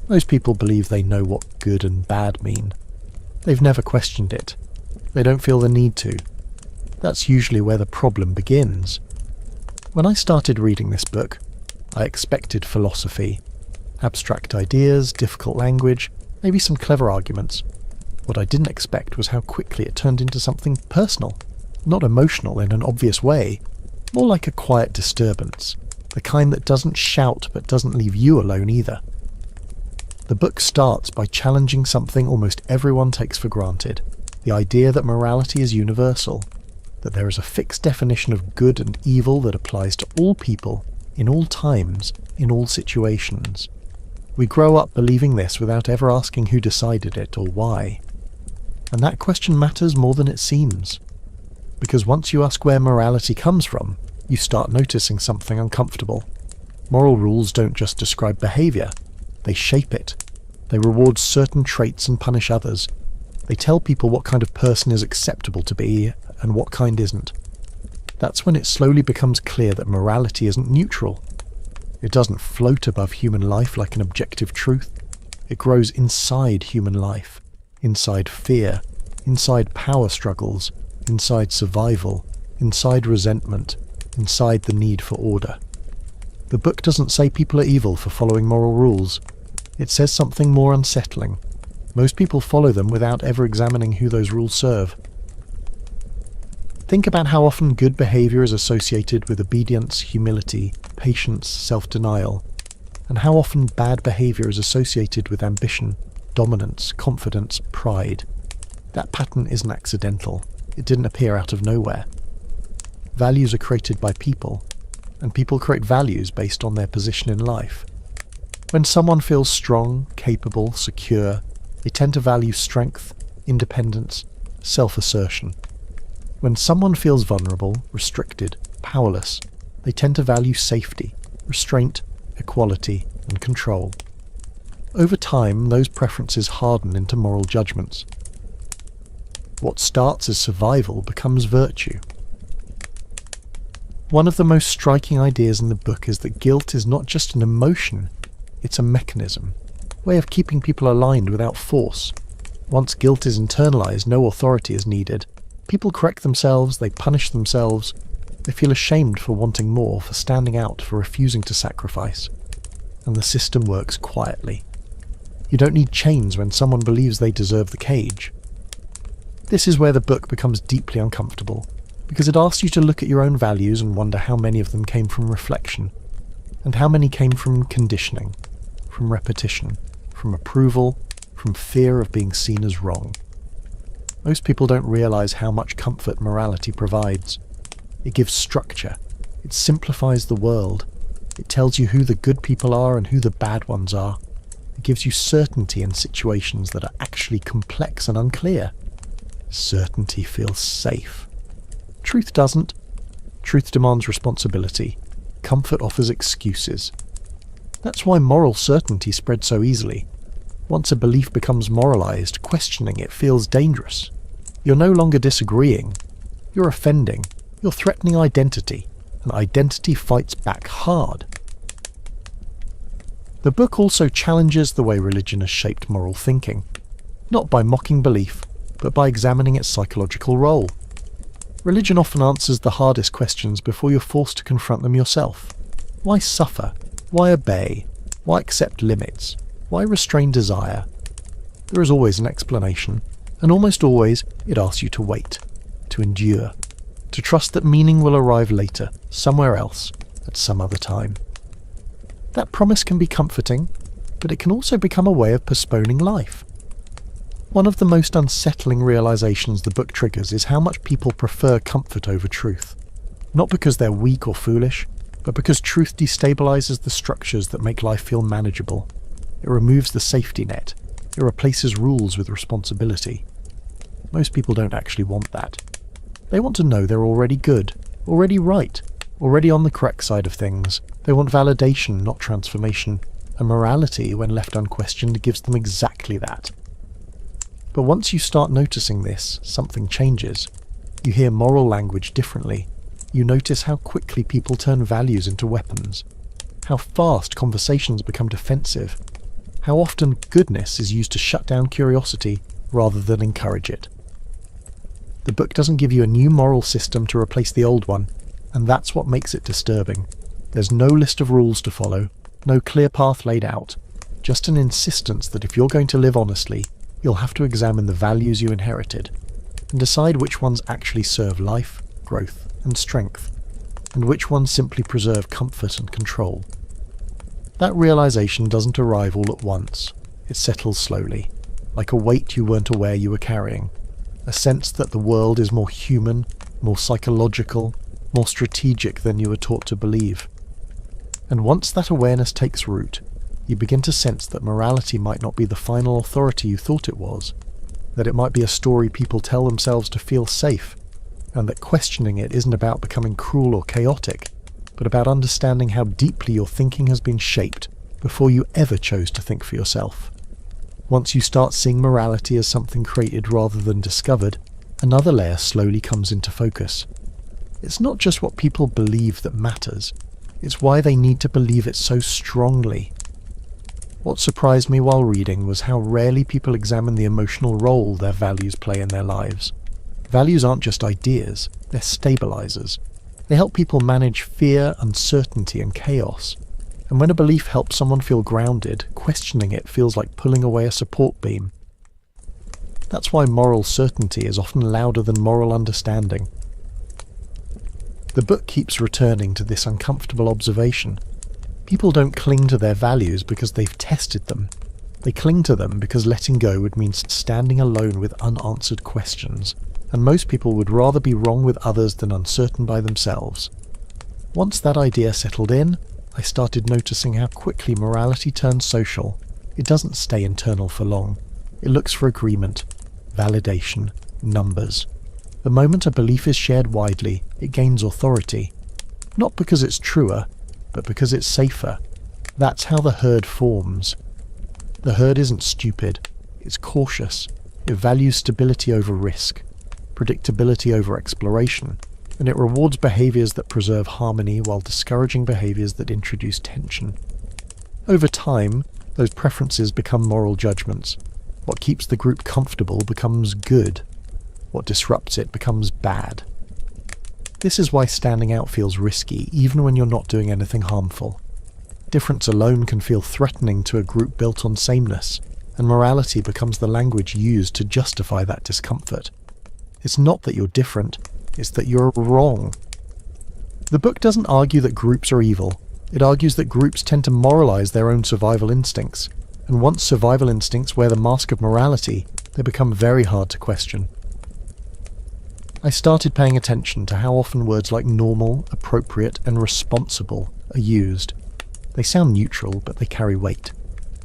Most people believe they know what good and bad mean. They've never questioned it. They don't feel the need to. That's usually where the problem begins. When I started reading this book, I expected philosophy. Abstract ideas, difficult language, maybe some clever arguments. What I didn't expect was how quickly it turned into something personal. Not emotional in an obvious way, more like a quiet disturbance, the kind that doesn't shout but doesn't leave you alone either. The book starts by challenging something almost everyone takes for granted, the idea that morality is universal, that there is a fixed definition of good and evil that applies to all people, in all times, in all situations. We grow up believing this without ever asking who decided it or why. And that question matters more than it seems. Because once you ask where morality comes from, you start noticing something uncomfortable. Moral rules don't just describe behaviour, they shape it. They reward certain traits and punish others. They tell people what kind of person is acceptable to be and what kind isn't. That's when it slowly becomes clear that morality isn't neutral. It doesn't float above human life like an objective truth. It grows inside human life, inside fear, inside power struggles, inside survival, inside resentment, inside the need for order. The book doesn't say people are evil for following moral rules. It says something more unsettling. Most people follow them without ever examining who those rules serve. Think about how often good behaviour is associated with obedience, humility, patience, self-denial, and how often bad behaviour is associated with ambition, dominance, confidence, pride. That pattern isn't accidental. It didn't appear out of nowhere. Values are created by people, and people create values based on their position in life. When someone feels strong, capable, secure, they tend to value strength, independence, self-assertion. When someone feels vulnerable, restricted, powerless, they tend to value safety, restraint, equality, and control. Over time, those preferences harden into moral judgments. What starts as survival becomes virtue. One of the most striking ideas in the book is that guilt is not just an emotion, it's a mechanism, a way of keeping people aligned without force. Once guilt is internalized, no authority is needed. People correct themselves, they punish themselves, they feel ashamed for wanting more, for standing out, for refusing to sacrifice. And the system works quietly. You don't need chains when someone believes they deserve the cage. This is where the book becomes deeply uncomfortable, because it asks you to look at your own values and wonder how many of them came from reflection, and how many came from conditioning, from repetition, from approval, from fear of being seen as wrong. Most people don't realise how much comfort morality provides. It gives structure. It simplifies the world. It tells you who the good people are and who the bad ones are. It gives you certainty in situations that are actually complex and unclear. Certainty feels safe. Truth doesn't. Truth demands responsibility. Comfort offers excuses. That's why moral certainty spreads so easily. Once a belief becomes moralized, questioning it feels dangerous. You're no longer disagreeing. You're offending. You're threatening identity, and identity fights back hard. The book also challenges the way religion has shaped moral thinking, not by mocking belief, but by examining its psychological role. Religion often answers the hardest questions before you're forced to confront them yourself. Why suffer? Why obey? Why accept limits? Why restrain desire? There is always an explanation, and almost always it asks you to wait, to endure, to trust that meaning will arrive later, somewhere else, at some other time. That promise can be comforting, but it can also become a way of postponing life. One of the most unsettling realizations the book triggers is how much people prefer comfort over truth. Not because they're weak or foolish, but because truth destabilizes the structures that make life feel manageable. It removes the safety net. It replaces rules with responsibility. Most people don't actually want that. They want to know they're already good, already right, already on the correct side of things. They want validation, not transformation. And morality, when left unquestioned, gives them exactly that. But once you start noticing this, something changes. You hear moral language differently. You notice how quickly people turn values into weapons. How fast conversations become defensive. how often goodness is used to shut down curiosity rather than encourage it. The book doesn't give you a new moral system to replace the old one, and that's what makes it disturbing. There's no list of rules to follow, no clear path laid out, just an insistence that if you're going to live honestly, you'll have to examine the values you inherited, and decide which ones actually serve life, growth, and strength, and which ones simply preserve comfort and control. That realization doesn't arrive all at once. It settles slowly, like a weight you weren't aware you were carrying, a sense that the world is more human, more psychological, more strategic than you were taught to believe. And once that awareness takes root, you begin to sense that morality might not be the final authority you thought it was, that it might be a story people tell themselves to feel safe, and that questioning it isn't about becoming cruel or chaotic, but about understanding how deeply your thinking has been shaped before you ever chose to think for yourself. Once you start seeing morality as something created rather than discovered, another layer slowly comes into focus. It's not just what people believe that matters, it's why they need to believe it so strongly. What surprised me while reading was how rarely people examine the emotional role their values play in their lives. Values aren't just ideas, they're stabilizers. They help people manage fear, uncertainty, and chaos. And when a belief helps someone feel grounded, questioning it feels like pulling away a support beam. That's why moral certainty is often louder than moral understanding. The book keeps returning to this uncomfortable observation. People don't cling to their values because they've tested them. They cling to them because letting go would mean standing alone with unanswered questions, and most people would rather be wrong with others than uncertain by themselves. Once that idea settled in, I started noticing how quickly morality turns social. It doesn't stay internal for long. It looks for agreement, validation, numbers. The moment a belief is shared widely, it gains authority. Not because it's truer, but because it's safer. That's how the herd forms. The herd isn't stupid, it's cautious. It values stability over risk, predictability over exploration, and it rewards behaviours that preserve harmony while discouraging behaviours that introduce tension. Over time, those preferences become moral judgments. What keeps the group comfortable becomes good. What disrupts it becomes bad. This is why standing out feels risky, even when you're not doing anything harmful. Difference alone can feel threatening to a group built on sameness, and morality becomes the language used to justify that discomfort. It's not that you're different, it's that you're wrong. The book doesn't argue that groups are evil. It argues that groups tend to moralize their own survival instincts, and once survival instincts wear the mask of morality, they become very hard to question. I started paying attention to how often words like normal, appropriate, and responsible are used. They sound neutral, but they carry weight.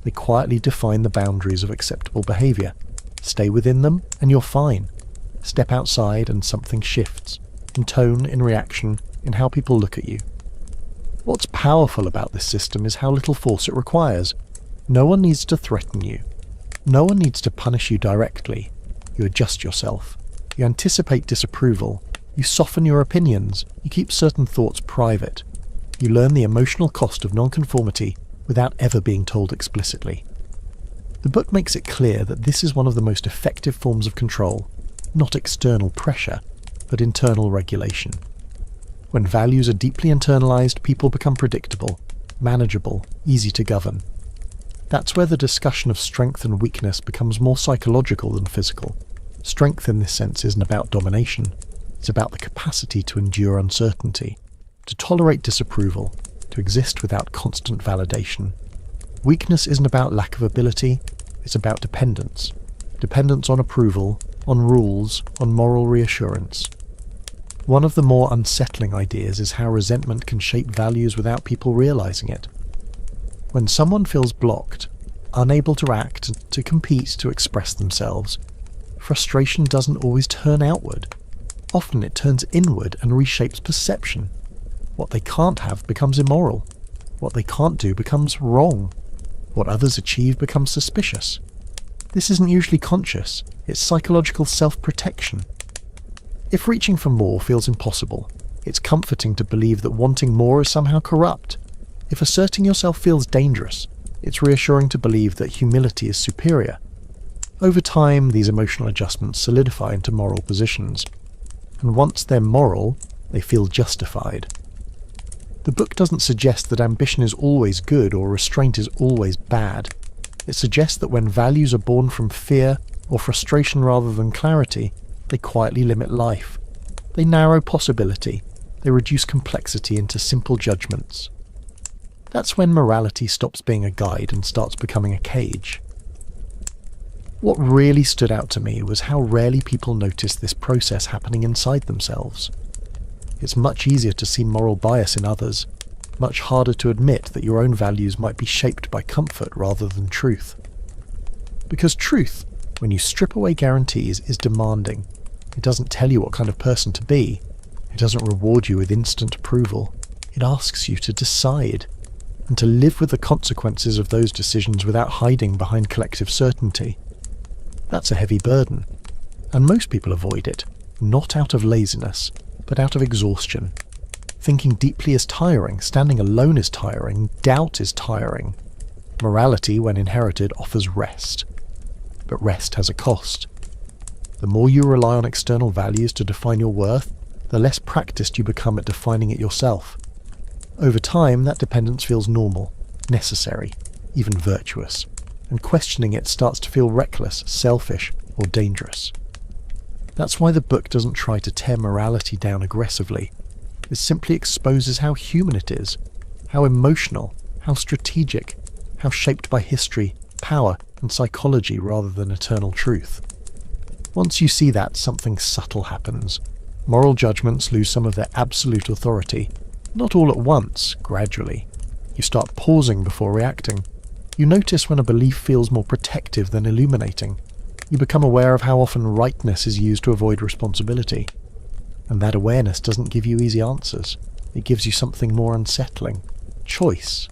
They quietly define the boundaries of acceptable behavior. Stay within them, and you're fine. Step outside and something shifts, in tone, in reaction, in how people look at you. What's powerful about this system is how little force it requires. No one needs to threaten you. No one needs to punish you directly. You adjust yourself. You anticipate disapproval. You soften your opinions. You keep certain thoughts private. You learn the emotional cost of nonconformity without ever being told explicitly. The book makes it clear that this is one of the most effective forms of control. Not external pressure, but internal regulation. When values are deeply internalized, people become predictable, manageable, easy to govern. That's where the discussion of strength and weakness becomes more psychological than physical. Strength in this sense isn't about domination. It's about the capacity to endure uncertainty, to tolerate disapproval, to exist without constant validation. Weakness isn't about lack of ability, it's about dependence. Dependence on approval, on rules, on moral reassurance. One of the more unsettling ideas is how resentment can shape values without people realizing it. When someone feels blocked, unable to act, to compete, to express themselves, frustration doesn't always turn outward. Often it turns inward and reshapes perception. What they can't have becomes immoral. What they can't do becomes wrong. What others achieve becomes suspicious. This isn't usually conscious, it's psychological self-protection. If reaching for more feels impossible, it's comforting to believe that wanting more is somehow corrupt. If asserting yourself feels dangerous, It's reassuring to believe that humility is superior. Over time, these emotional adjustments solidify into moral positions, and once they're moral, they feel justified. The book doesn't suggest that ambition is always good or restraint is always bad. It suggests that when values are born from fear or frustration rather than clarity, they quietly limit life. They narrow possibility. They reduce complexity into simple judgments. That's when morality stops being a guide and starts becoming a cage. What really stood out to me was how rarely people notice this process happening inside themselves. It's much easier to see moral bias in others, much harder to admit that your own values might be shaped by comfort rather than truth. Because truth, when you strip away guarantees, is demanding. It doesn't tell you what kind of person to be. It doesn't reward you with instant approval. It asks you to decide, and to live with the consequences of those decisions without hiding behind collective certainty. That's a heavy burden, and most people avoid it, not out of laziness, but out of exhaustion. Thinking deeply is tiring, standing alone is tiring, doubt is tiring. Morality, when inherited, offers rest. But rest has a cost. The more you rely on external values to define your worth, the less practiced you become at defining it yourself. Over time, that dependence feels normal, necessary, even virtuous, and questioning it starts to feel reckless, selfish, or dangerous. That's why the book doesn't try to tear morality down aggressively. It simply exposes how human it is, how emotional, how strategic, how shaped by history, power, and psychology rather than eternal truth. Once you see that, something subtle happens. Moral judgments lose some of their absolute authority. Not all at once, gradually. You start pausing before reacting. You notice when a belief feels more protective than illuminating. You become aware of how often rightness is used to avoid responsibility. And that awareness doesn't give you easy answers. It gives you something more unsettling. Choice.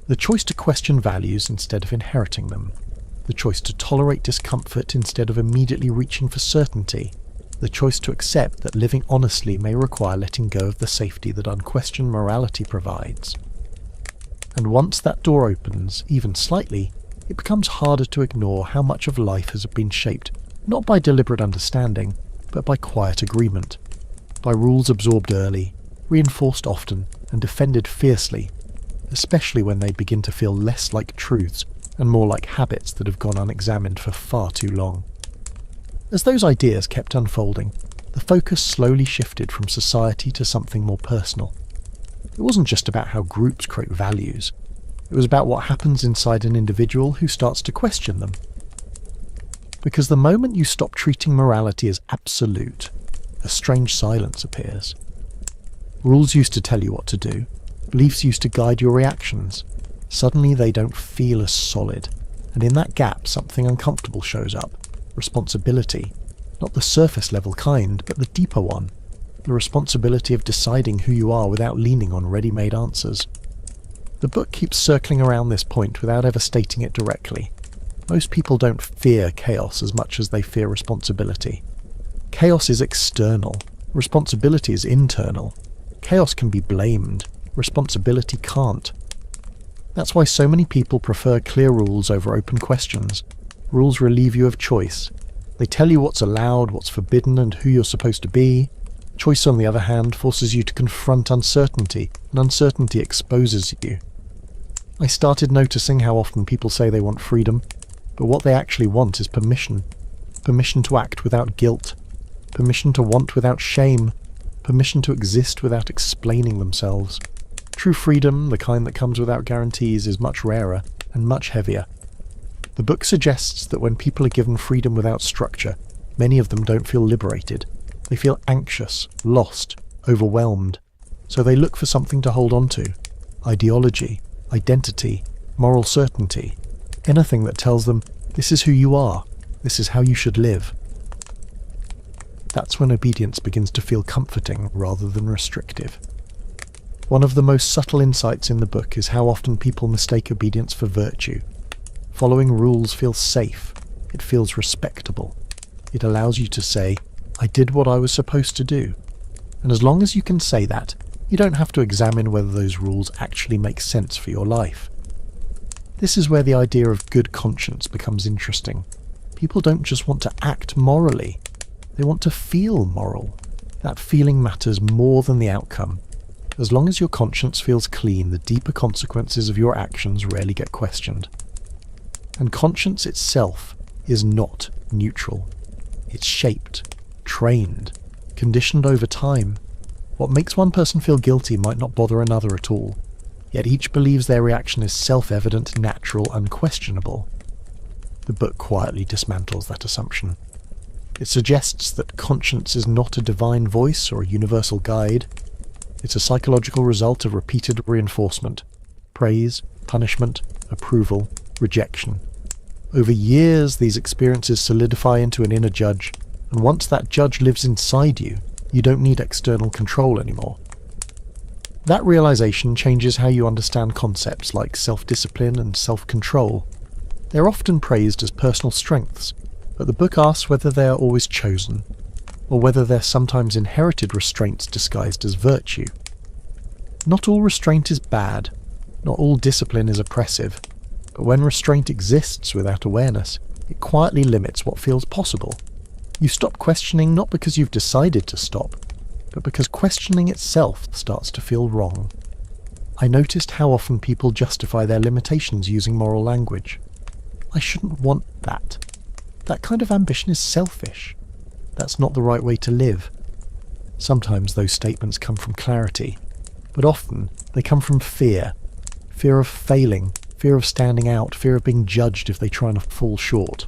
The choice to question values instead of inheriting them. The choice to tolerate discomfort instead of immediately reaching for certainty. The choice to accept that living honestly may require letting go of the safety that unquestioned morality provides. And once that door opens, even slightly, it becomes harder to ignore how much of life has been shaped, not by deliberate understanding, but by quiet agreement, by rules absorbed early, reinforced often, and defended fiercely, especially when they begin to feel less like truths and more like habits that have gone unexamined for far too long. As those ideas kept unfolding, the focus slowly shifted from society to something more personal. It wasn't just about how groups create values. It was about what happens inside an individual who starts to question them. Because the moment you stop treating morality as absolute, a strange silence appears. Rules used to tell you what to do. Beliefs used to guide your reactions. Suddenly they don't feel as solid. And in that gap, something uncomfortable shows up. Responsibility. Not the surface level kind, but the deeper one. The responsibility of deciding who you are without leaning on ready-made answers. The book keeps circling around this point without ever stating it directly. Most people don't fear chaos as much as they fear responsibility. Chaos is external. Responsibility is internal. Chaos can be blamed. Responsibility can't. That's why so many people prefer clear rules over open questions. Rules relieve you of choice. They tell you what's allowed, what's forbidden, and who you're supposed to be. Choice, on the other hand, forces you to confront uncertainty, and uncertainty exposes you. I started noticing how often people say they want freedom, but what they actually want is permission. Permission to act without guilt. Permission to want without shame. Permission to exist without explaining themselves. True freedom, the kind that comes without guarantees, is much rarer and much heavier. The book suggests that when people are given freedom without structure, many of them don't feel liberated. They feel anxious, lost, overwhelmed. So they look for something to hold on to. Ideology, identity, moral certainty. Anything that tells them, this is who you are, this is how you should live. That's when obedience begins to feel comforting rather than restrictive. One of the most subtle insights in the book is how often people mistake obedience for virtue. Following rules feels safe. It feels respectable. It allows you to say, I did what I was supposed to do. And as long as you can say that, you don't have to examine whether those rules actually make sense for your life. This is where the idea of good conscience becomes interesting. People don't just want to act morally, they want to feel moral. That feeling matters more than the outcome. As long as your conscience feels clean, the deeper consequences of your actions rarely get questioned. And conscience itself is not neutral. It's shaped, trained, conditioned over time. What makes one person feel guilty might not bother another at all, yet each believes their reaction is self-evident, natural, unquestionable. The book quietly dismantles that assumption. It suggests that conscience is not a divine voice or a universal guide. It's a psychological result of repeated reinforcement: praise, punishment, approval, rejection. Over years, these experiences solidify into an inner judge, and once that judge lives inside you, you don't need external control anymore. That realization changes how you understand concepts like self-discipline and self-control. They're often praised as personal strengths, but the book asks whether they are always chosen, or whether they're sometimes inherited restraints disguised as virtue. Not all restraint is bad, not all discipline is oppressive, but when restraint exists without awareness, it quietly limits what feels possible. You stop questioning not because you've decided to stop, but because questioning itself starts to feel wrong. I noticed how often people justify their limitations using moral language. I shouldn't want that. That kind of ambition is selfish. That's not the right way to live. Sometimes those statements come from clarity, but often they come from fear. Fear of failing, fear of standing out, fear of being judged if they try and fall short.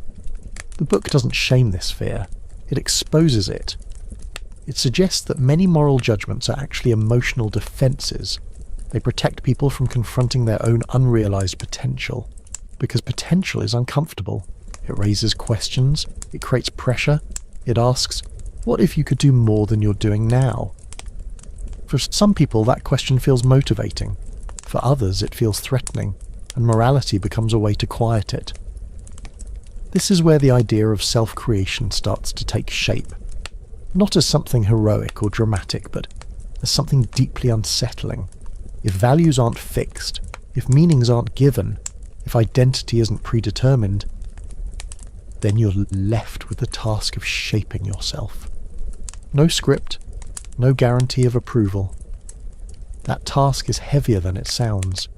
The book doesn't shame this fear, it exposes it. It suggests that many moral judgments are actually emotional defences. They protect people from confronting their own unrealised potential, because potential is uncomfortable. It raises questions, it creates pressure. It asks, what if you could do more than you're doing now? For some people, that question feels motivating. For others, it feels threatening, and morality becomes a way to quiet it. This is where the idea of self-creation starts to take shape. Not as something heroic or dramatic, but as something deeply unsettling. If values aren't fixed, if meanings aren't given, if identity isn't predetermined, then you're left with the task of shaping yourself. No script, no guarantee of approval. That task is heavier than it sounds.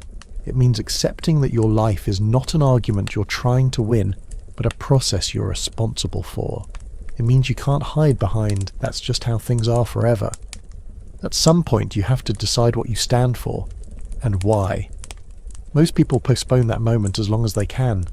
It means accepting that your life is not an argument you're trying to win, but a process you're responsible for. It means you can't hide behind "that's just how things are forever." At some point you have to decide what you stand for, and why. Most people postpone that moment as long as they can.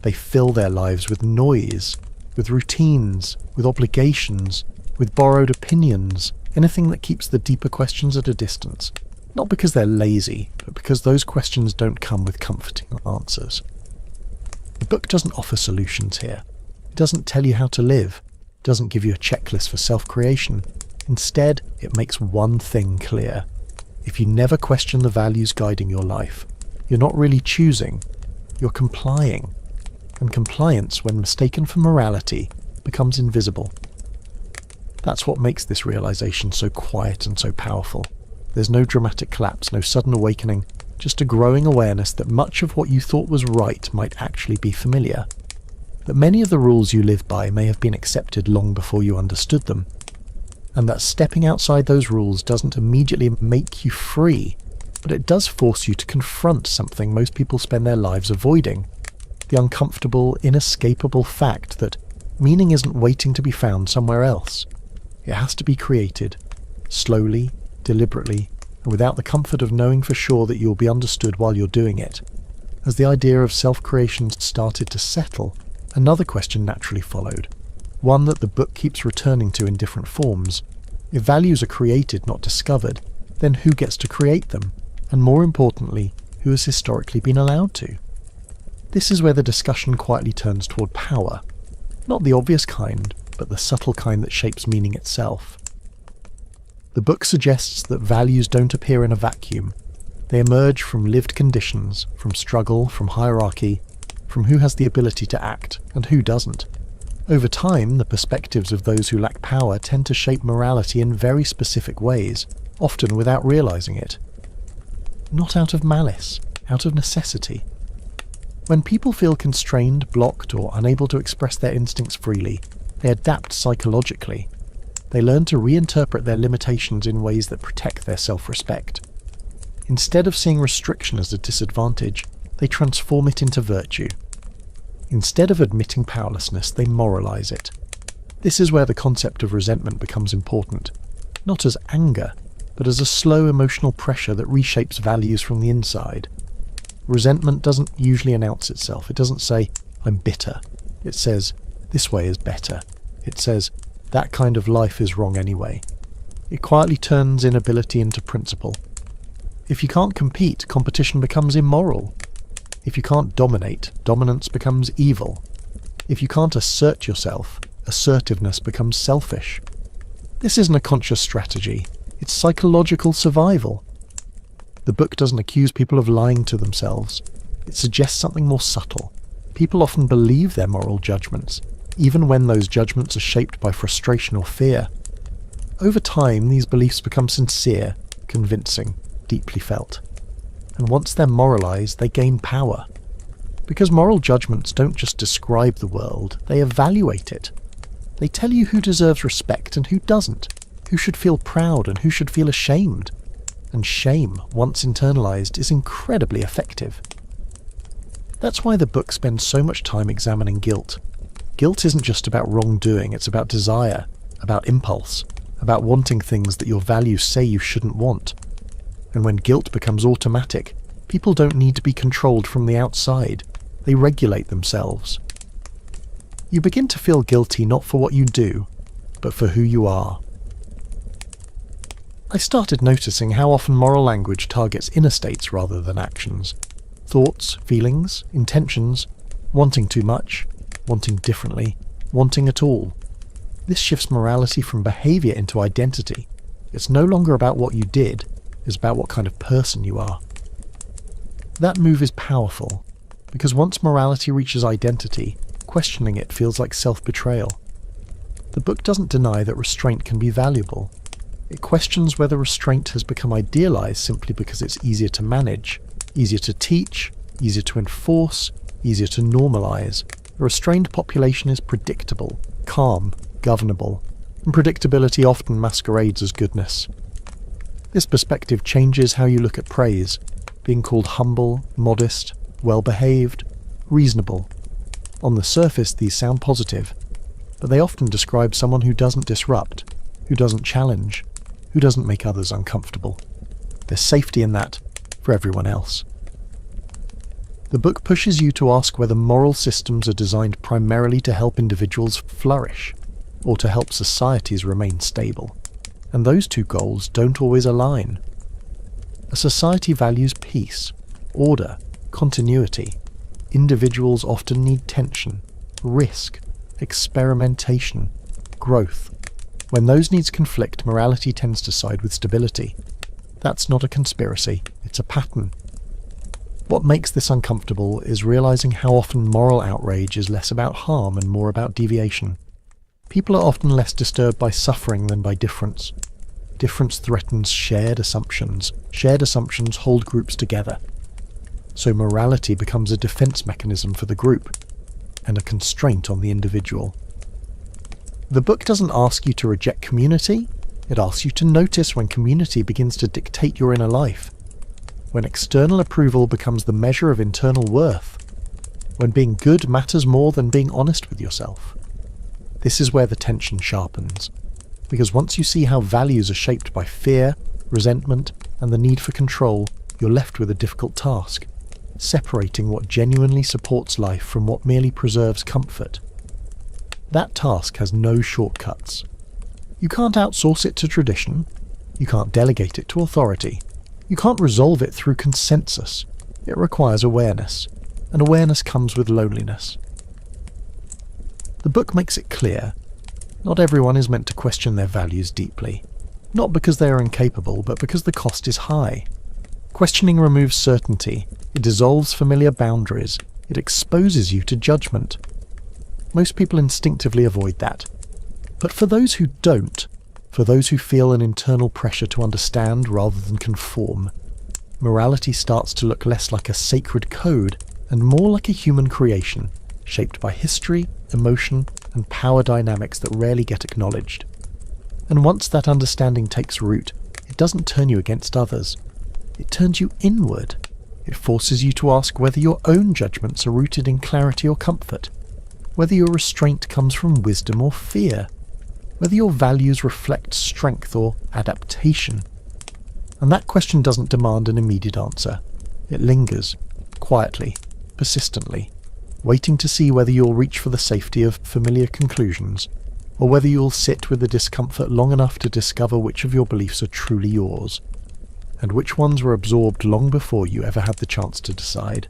They fill their lives with noise, with routines, with obligations, with borrowed opinions, anything that keeps the deeper questions at a distance. Not because they're lazy, but because those questions don't come with comforting answers. The book doesn't offer solutions here. It doesn't tell you how to live. It doesn't give you a checklist for self-creation. Instead, it makes one thing clear. If you never question the values guiding your life, you're not really choosing, you're complying. And compliance, when mistaken for morality, becomes invisible. That's what makes this realization so quiet and so powerful. There's no dramatic collapse, no sudden awakening, just a growing awareness that much of what you thought was right might actually be familiar. That many of the rules you live by may have been accepted long before you understood them. And that stepping outside those rules doesn't immediately make you free, but it does force you to confront something most people spend their lives avoiding. The uncomfortable, inescapable fact that meaning isn't waiting to be found somewhere else. It has to be created, slowly, deliberately, and without the comfort of knowing for sure that you'll be understood while you're doing it. As the idea of self-creation started to settle, another question naturally followed, one that the book keeps returning to in different forms. If values are created, not discovered, then who gets to create them? And more importantly, who has historically been allowed to? This is where the discussion quietly turns toward power. Not the obvious kind, but the subtle kind that shapes meaning itself. The book suggests that values don't appear in a vacuum. They emerge from lived conditions, from struggle, from hierarchy, from who has the ability to act and who doesn't. Over time, the perspectives of those who lack power tend to shape morality in very specific ways, often without realizing it. Not out of malice, out of necessity. When people feel constrained, blocked, or unable to express their instincts freely, they adapt psychologically. They learn to reinterpret their limitations in ways that protect their self-respect. Instead of seeing restriction as a disadvantage, they transform it into virtue. Instead of admitting powerlessness, they moralize it. This is where the concept of resentment becomes important, not as anger, but as a slow emotional pressure that reshapes values from the inside. Resentment doesn't usually announce itself. It doesn't say, "I'm bitter." It says, "This way is better." It says, "That kind of life is wrong anyway." It quietly turns inability into principle. If you can't compete, competition becomes immoral. If you can't dominate, dominance becomes evil. If you can't assert yourself, assertiveness becomes selfish. This isn't a conscious strategy. It's psychological survival. The book doesn't accuse people of lying to themselves. It suggests something more subtle. People often believe their moral judgments, even when those judgments are shaped by frustration or fear. Over time, these beliefs become sincere, convincing, deeply felt. And once they're moralized, they gain power. Because moral judgments don't just describe the world, they evaluate it. They tell you who deserves respect and who doesn't, who should feel proud and who should feel ashamed. And shame, once internalized, is incredibly effective. That's why the book spends so much time examining guilt. Guilt isn't just about wrongdoing, it's about desire, about impulse, about wanting things that your values say you shouldn't want. And when guilt becomes automatic, people don't need to be controlled from the outside. They regulate themselves. You begin to feel guilty not for what you do, but for who you are. I started noticing how often moral language targets inner states rather than actions. Thoughts, feelings, intentions, wanting too much, wanting differently, wanting at all. This shifts morality from behaviour into identity. It's no longer about what you did, it's about what kind of person you are. That move is powerful, because once morality reaches identity, questioning it feels like self-betrayal. The book doesn't deny that restraint can be valuable. It questions whether restraint has become idealized simply because it's easier to manage, easier to teach, easier to enforce, easier to normalize. A restrained population is predictable, calm, governable, and predictability often masquerades as goodness. This perspective changes how you look at praise, being called humble, modest, well-behaved, reasonable. On the surface, these sound positive, but they often describe someone who doesn't disrupt, who doesn't challenge, who doesn't make others uncomfortable. There's safety in that for everyone else. The book pushes you to ask whether moral systems are designed primarily to help individuals flourish, or to help societies remain stable. And those two goals don't always align. A society values peace, order, continuity. Individuals often need tension, risk, experimentation, growth. When those needs conflict, morality tends to side with stability. That's not a conspiracy, it's a pattern. What makes this uncomfortable is realizing how often moral outrage is less about harm and more about deviation. People are often less disturbed by suffering than by difference. Difference threatens shared assumptions. Shared assumptions hold groups together. So morality becomes a defense mechanism for the group, and a constraint on the individual. The book doesn't ask you to reject community, it asks you to notice when community begins to dictate your inner life, when external approval becomes the measure of internal worth, when being good matters more than being honest with yourself. This is where the tension sharpens, because once you see how values are shaped by fear, resentment, and the need for control, you're left with a difficult task, separating what genuinely supports life from what merely preserves comfort. That task has no shortcuts. You can't outsource it to tradition. You can't delegate it to authority. You can't resolve it through consensus. It requires awareness, and awareness comes with loneliness. The book makes it clear, not everyone is meant to question their values deeply, not because they are incapable, but because the cost is high. Questioning removes certainty, it dissolves familiar boundaries, it exposes you to judgment. Most people instinctively avoid that. But for those who don't, for those who feel an internal pressure to understand rather than conform, morality starts to look less like a sacred code and more like a human creation, shaped by history, emotion, and power dynamics that rarely get acknowledged. And once that understanding takes root, it doesn't turn you against others. It turns you inward. It forces you to ask whether your own judgments are rooted in clarity or comfort, whether your restraint comes from wisdom or fear, whether your values reflect strength or adaptation. And that question doesn't demand an immediate answer. It lingers, quietly, persistently, waiting to see whether you'll reach for the safety of familiar conclusions, or whether you'll sit with the discomfort long enough to discover which of your beliefs are truly yours, and which ones were absorbed long before you ever had the chance to decide.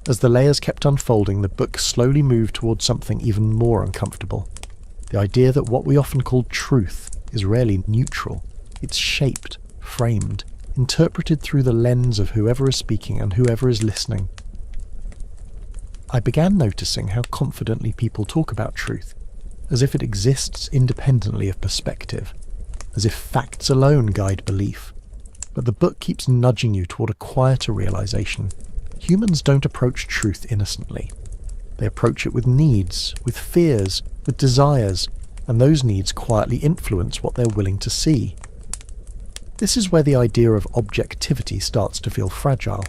As the layers kept unfolding, the book slowly moved towards something even more uncomfortable. The idea that what we often call truth is rarely neutral. It's shaped, framed, interpreted through the lens of whoever is speaking and whoever is listening. I began noticing how confidently people talk about truth, as if it exists independently of perspective, as if facts alone guide belief. But the book keeps nudging you toward a quieter realization. Humans don't approach truth innocently. They approach it with needs, with fears, with desires, and those needs quietly influence what they're willing to see. This is where the idea of objectivity starts to feel fragile.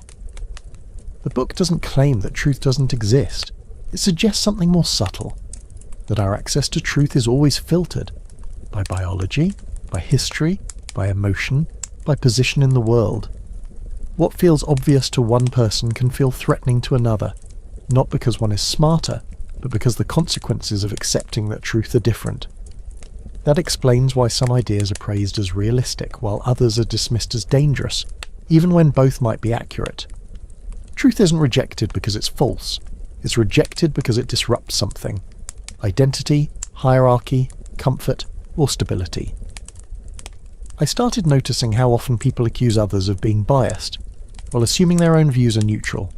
The book doesn't claim that truth doesn't exist. It suggests something more subtle, that our access to truth is always filtered by biology, by history, by emotion, by position in the world. What feels obvious to one person can feel threatening to another, not because one is smarter, but because the consequences of accepting that truth are different. That explains why some ideas are praised as realistic, while others are dismissed as dangerous, even when both might be accurate. Truth isn't rejected because it's false. It's rejected because it disrupts something. Identity, hierarchy, comfort, or stability. I started noticing how often people accuse others of being biased, while assuming their own views are neutral.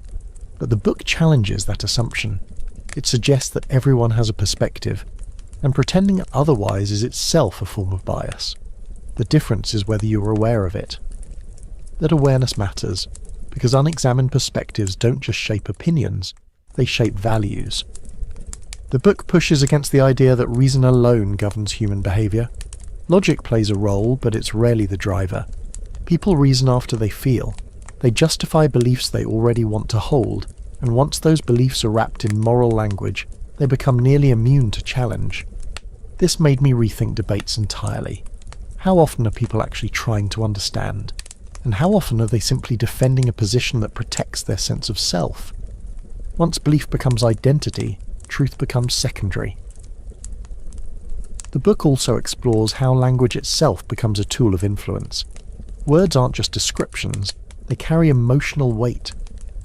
But the book challenges that assumption. It suggests that everyone has a perspective, and pretending otherwise is itself a form of bias. The difference is whether you are aware of it. That awareness matters, because unexamined perspectives don't just shape opinions, they shape values. The book pushes against the idea that reason alone governs human behaviour. Logic plays a role, but it's rarely the driver. People reason after they feel. They justify beliefs they already want to hold, and once those beliefs are wrapped in moral language, they become nearly immune to challenge. This made me rethink debates entirely. How often are people actually trying to understand? And how often are they simply defending a position that protects their sense of self? Once belief becomes identity, truth becomes secondary. The book also explores how language itself becomes a tool of influence. Words aren't just descriptions, they carry emotional weight.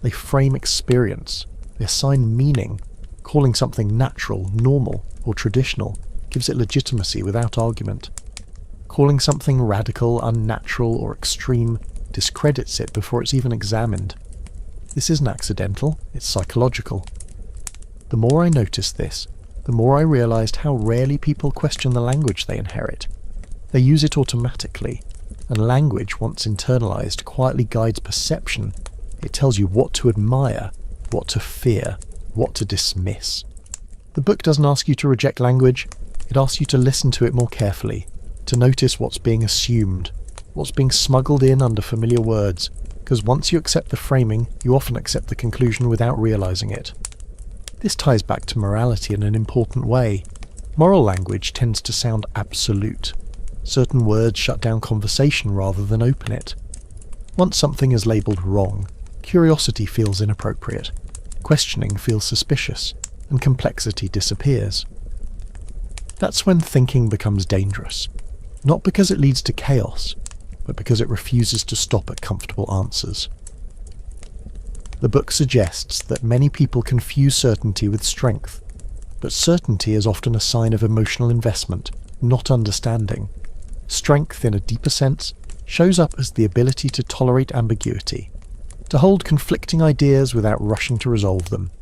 They frame experience, they assign meaning. Calling something natural, normal, or traditional gives it legitimacy without argument. Calling something radical, unnatural, or extreme discredits it before it's even examined. This isn't accidental, it's psychological. The more I noticed this, the more I realised how rarely people question the language they inherit. They use it automatically, and language, once internalised, quietly guides perception. It tells you what to admire, what to fear, what to dismiss. The book doesn't ask you to reject language, it asks you to listen to it more carefully, to notice what's being assumed, what's being smuggled in under familiar words, because once you accept the framing, you often accept the conclusion without realising it. This ties back to morality in an important way. Moral language tends to sound absolute. Certain words shut down conversation rather than open it. Once something is labelled wrong, curiosity feels inappropriate, questioning feels suspicious, and complexity disappears. That's when thinking becomes dangerous, not because it leads to chaos, but because it refuses to stop at comfortable answers. The book suggests that many people confuse certainty with strength, but certainty is often a sign of emotional investment, not understanding. Strength, in a deeper sense, shows up as the ability to tolerate ambiguity, to hold conflicting ideas without rushing to resolve them,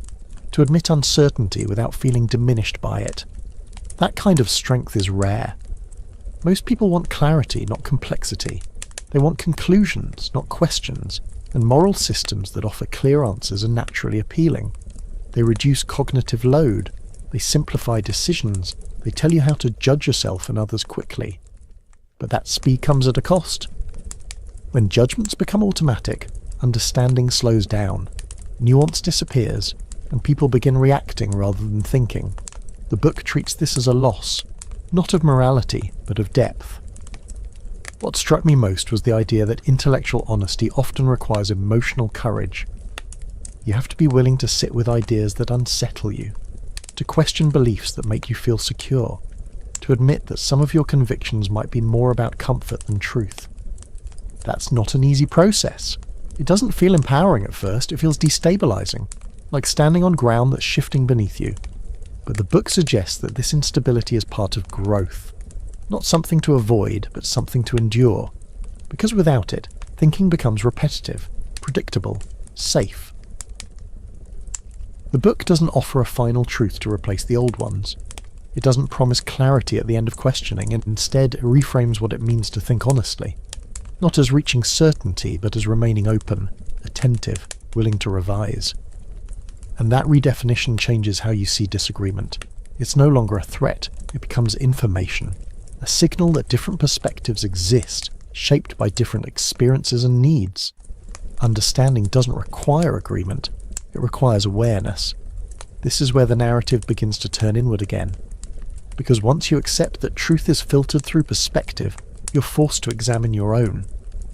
to admit uncertainty without feeling diminished by it. That kind of strength is rare. Most people want clarity, not complexity. They want conclusions, not questions. and moral systems that offer clear answers are naturally appealing. They reduce cognitive load, they simplify decisions, they tell you how to judge yourself and others quickly. But that speed comes at a cost. When judgments become automatic, understanding slows down, nuance disappears, and people begin reacting rather than thinking. The book treats this as a loss, not of morality, but of depth. What struck me most was the idea that intellectual honesty often requires emotional courage. You have to be willing to sit with ideas that unsettle you, to question beliefs that make you feel secure, to admit that some of your convictions might be more about comfort than truth. That's not an easy process. It doesn't feel empowering at first, it feels destabilizing, like standing on ground that's shifting beneath you. But the book suggests that this instability is part of growth. Not something to avoid, but something to endure. Because without it, thinking becomes repetitive, predictable, safe. The book doesn't offer a final truth to replace the old ones. It doesn't promise clarity at the end of questioning, and instead reframes what it means to think honestly. Not as reaching certainty, but as remaining open, attentive, willing to revise. And that redefinition changes how you see disagreement. It's no longer a threat, it becomes information. A signal that different perspectives exist, shaped by different experiences and needs. Understanding doesn't require agreement, it requires awareness. This is where the narrative begins to turn inward again. Because once you accept that truth is filtered through perspective, you're forced to examine your own,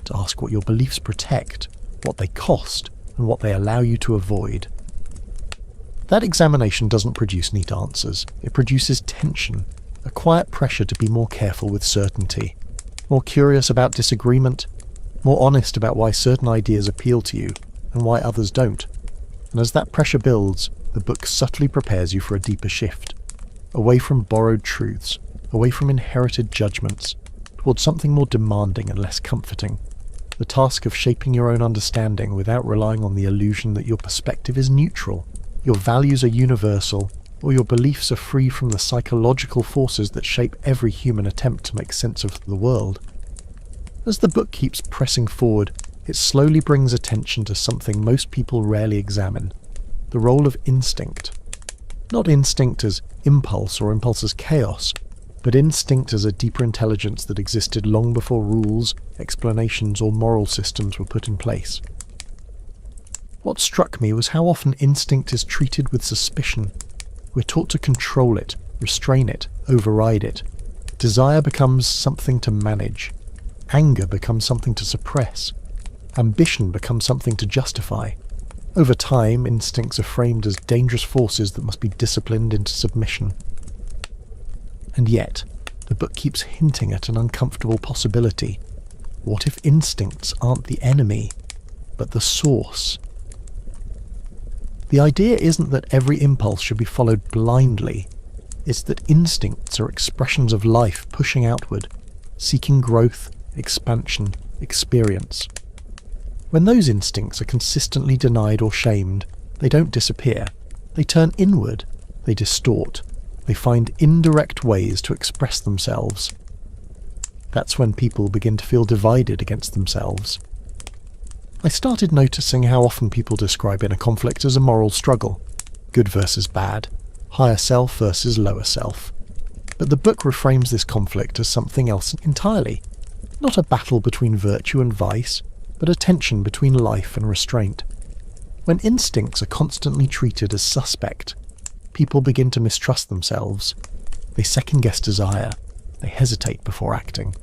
to ask what your beliefs protect, what they cost, and what they allow you to avoid. That examination doesn't produce neat answers, it produces tension, a quiet pressure to be more careful with certainty, more curious about disagreement, more honest about why certain ideas appeal to you and why others don't. And as that pressure builds, the book subtly prepares you for a deeper shift, away from borrowed truths, away from inherited judgments, towards something more demanding and less comforting. The task of shaping your own understanding without relying on the illusion that your perspective is neutral, your values are universal, or your beliefs are free from the psychological forces that shape every human attempt to make sense of the world. As the book keeps pressing forward, it slowly brings attention to something most people rarely examine: the role of instinct. Not instinct as impulse or impulse as chaos, but instinct as a deeper intelligence that existed long before rules, explanations, or moral systems were put in place. What struck me was how often instinct is treated with suspicion. We're taught to control it, restrain it, override it. Desire becomes something to manage. Anger becomes something to suppress. Ambition becomes something to justify. Over time, instincts are framed as dangerous forces that must be disciplined into submission. And yet, the book keeps hinting at an uncomfortable possibility. What if instincts aren't the enemy, but the source? The idea isn't that every impulse should be followed blindly. It's that instincts are expressions of life pushing outward, seeking growth, expansion, experience. When those instincts are consistently denied or shamed, they don't disappear. They turn inward, they distort, they find indirect ways to express themselves. That's when people begin to feel divided against themselves. I started noticing how often people describe inner conflict as a moral struggle, good versus bad, higher self versus lower self. But the book reframes this conflict as something else entirely. Not a battle between virtue and vice, but a tension between life and restraint. When instincts are constantly treated as suspect, people begin to mistrust themselves. They second-guess desire. They hesitate before acting.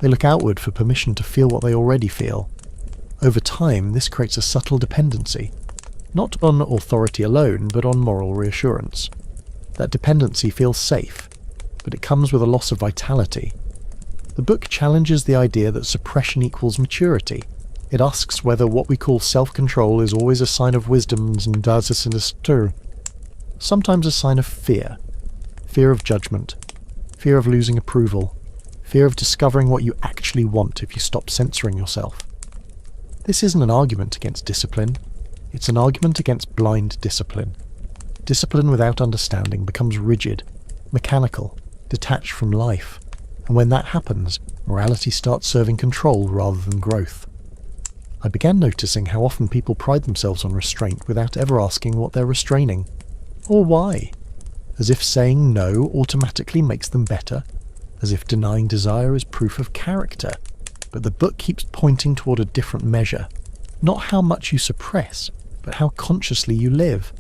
They look outward for permission to feel what they already feel. Over time, this creates a subtle dependency, not on authority alone, but on moral reassurance. That dependency feels safe, but it comes with a loss of vitality. The book challenges the idea that suppression equals maturity. It asks whether what we call self-control is always a sign of wisdom and does a sinister. Sometimes a sign of fear. Fear of judgment. Fear of losing approval. Fear of discovering what you actually want if you stop censoring yourself. This isn't an argument against discipline. It's an argument against blind discipline. Discipline without understanding becomes rigid, mechanical, detached from life. And when that happens, morality starts serving control rather than growth. I began noticing how often people pride themselves on restraint without ever asking what they're restraining, or why, as if saying no automatically makes them better, as if denying desire is proof of character. But the book keeps pointing toward a different measure, not how much you suppress, but how consciously you live.